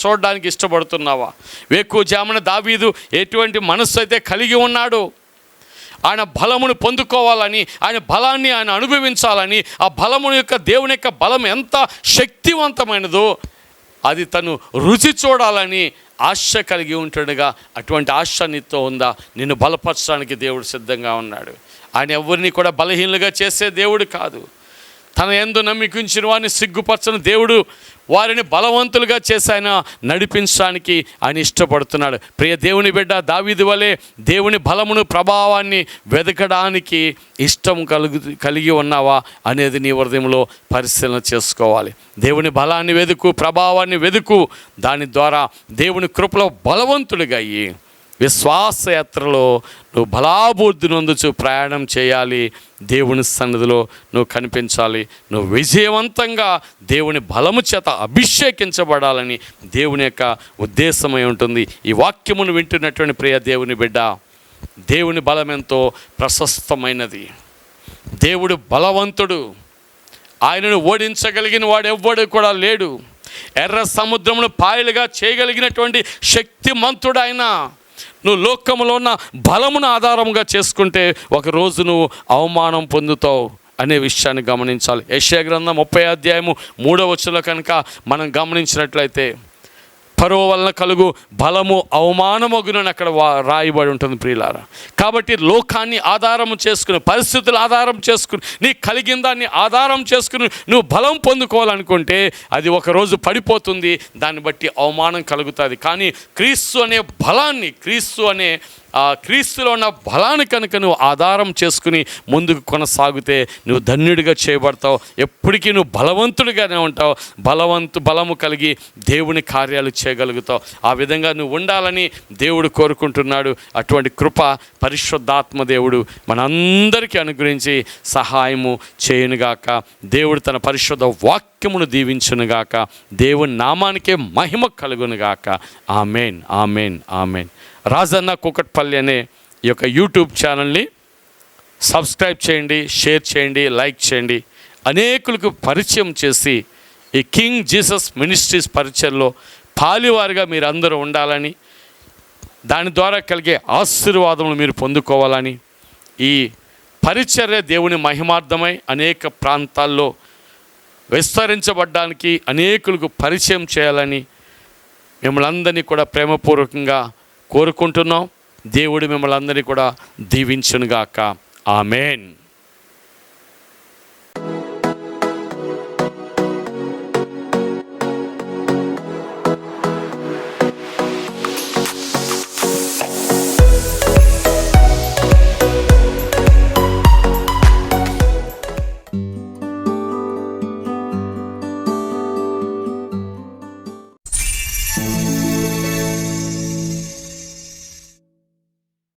చూడడానికి ఇష్టపడుతున్నావా? వేకువజామున దావీదు ఎటువంటి మనస్సు అయితే కలిగి ఉన్నాడో, ఆయన బలమును పొందుకోవాలని, ఆయన బలాన్ని ఆయన అనుభవించాలని, ఆ బలము యొక్క దేవుని యొక్క బలం ఎంత శక్తివంతమైనదో అది తను రుచి చూడాలని ఆశ కలిగి ఉంటాడుగా. అటువంటి ఆశ నీతో ఉందా? నిన్ను బలపరచడానికి దేవుడు సిద్ధంగా ఉన్నాడు. ఆయన ఎవరిని కూడా బలహీనులుగా చేసే దేవుడు కాదు. తన యందు నమ్మికించిన వారిని సిగ్గుపరచని దేవుడు వారిని బలవంతులుగా చేసి ఆయన నడిపించడానికి ఆయన ఇష్టపడుతున్నాడు. ప్రియ దేవుని బిడ్డ, దావీదు వలె దేవుని బలమును ప్రభావాన్ని వెతకడానికి ఇష్టం కలిగి ఉన్నావా అనేది నీ హృదయంలో పరిశీలన చేసుకోవాలి. దేవుని బలాన్ని వెతుకు, ప్రభావాన్ని వెతుకు. దాని ద్వారా దేవుని కృపలో బలవంతుడిగా అయ్యి విశ్వాసయాత్రలో నువ్వు బలాబుద్ధి నొందుచు ప్రయాణం చేయాలి. దేవుని సన్నిధిలో నువ్వు కనిపించాలి. నువ్వు విజయవంతంగా దేవుని బలము చేత అభిషేకించబడాలని దేవుని యొక్క ఉద్దేశమై ఉంటుంది. ఈ వాక్యమును వింటున్నటువంటి ప్రియ దేవుని బిడ్డ, దేవుని బలం ఎంతో ప్రశస్తమైనది. దేవుడు బలవంతుడు. ఆయనను ఓడించగలిగిన వాడు ఎవ్వడు కూడా లేడు. ఎర్ర సముద్రమును పాయలుగా చేయగలిగినటువంటి శక్తిమంతుడు ఆయన. నువ్వు లోకములో ఉన్న బలమును ఆధారంగా చేసుకుంటే ఒకరోజు నువ్వు అవమానం పొందుతావు అనే విషయాన్ని గమనించాలి. యెషయా గ్రంథం 30 కనుక మనం గమనించినట్లయితే ఫరో వలన కలుగు బలము అవమానమగునని అక్కడ రాయబడి ఉంటుంది ప్రియులారా. కాబట్టి లోకాన్ని ఆధారం చేసుకుని, పరిస్థితులు ఆధారం చేసుకుని, నీ కలిగిన దాన్ని ఆధారం చేసుకుని నువ్వు బలం పొందుకోవాలనుకుంటే అది ఒకరోజు పడిపోతుంది. దాన్ని బట్టి అవమానం కలుగుతుంది. కానీ క్రీస్తు అనే బలాన్ని, క్రీస్తులో ఉన్న బలాన్ని కనుక నువ్వు ఆధారం చేసుకుని ముందుకు కొనసాగితే నువ్వు ధన్యుడిగా చేయబడతావు. ఎప్పటికీ నువ్వు బలవంతుడిగానే ఉంటావు. బలము కలిగి దేవుని కార్యాలు చేయగలుగుతావు. ఆ విధంగా నువ్వు ఉండాలని దేవుడు కోరుకుంటున్నాడు. అటువంటి కృప పరిశుద్ధాత్మ దేవుడు మనందరికీ అనుగ్రహించి సహాయము చేయనుగాక. దేవుడు తన పరిశుద్ధ వాక్యమును దీవించునుగాక. దేవుని నామానికే మహిమ కలుగునుగాక. Amen, amen, amen. Rajanna Kukatpally అనే ఈ యొక్క యూట్యూబ్ ఛానల్ని సబ్స్క్రైబ్ చేయండి, షేర్ చేయండి, లైక్ చేయండి. అనేకులకు పరిచయం చేసి ఈ కింగ్ జీసస్ మినిస్ట్రీస్ పరిచయంలో పాలివారిగా మీరు అందరూ ఉండాలని, దాని ద్వారా కలిగే ఆశీర్వాదములు మీరు పొందుకోవాలని, ఈ పరిచర్య దేవుని మహిమార్థమై అనేక ప్రాంతాల్లో విస్తరించబడ్డానికి అనేకులకు పరిచయం చేయాలని మిమ్మల్ని అందరినీ కూడా ప్రేమపూర్వకంగా కోరుకుంటున్నాం. దేవుడు మిమ్మల్ని అందరినీ కూడా దీవించునుగాక. ఆమెన్.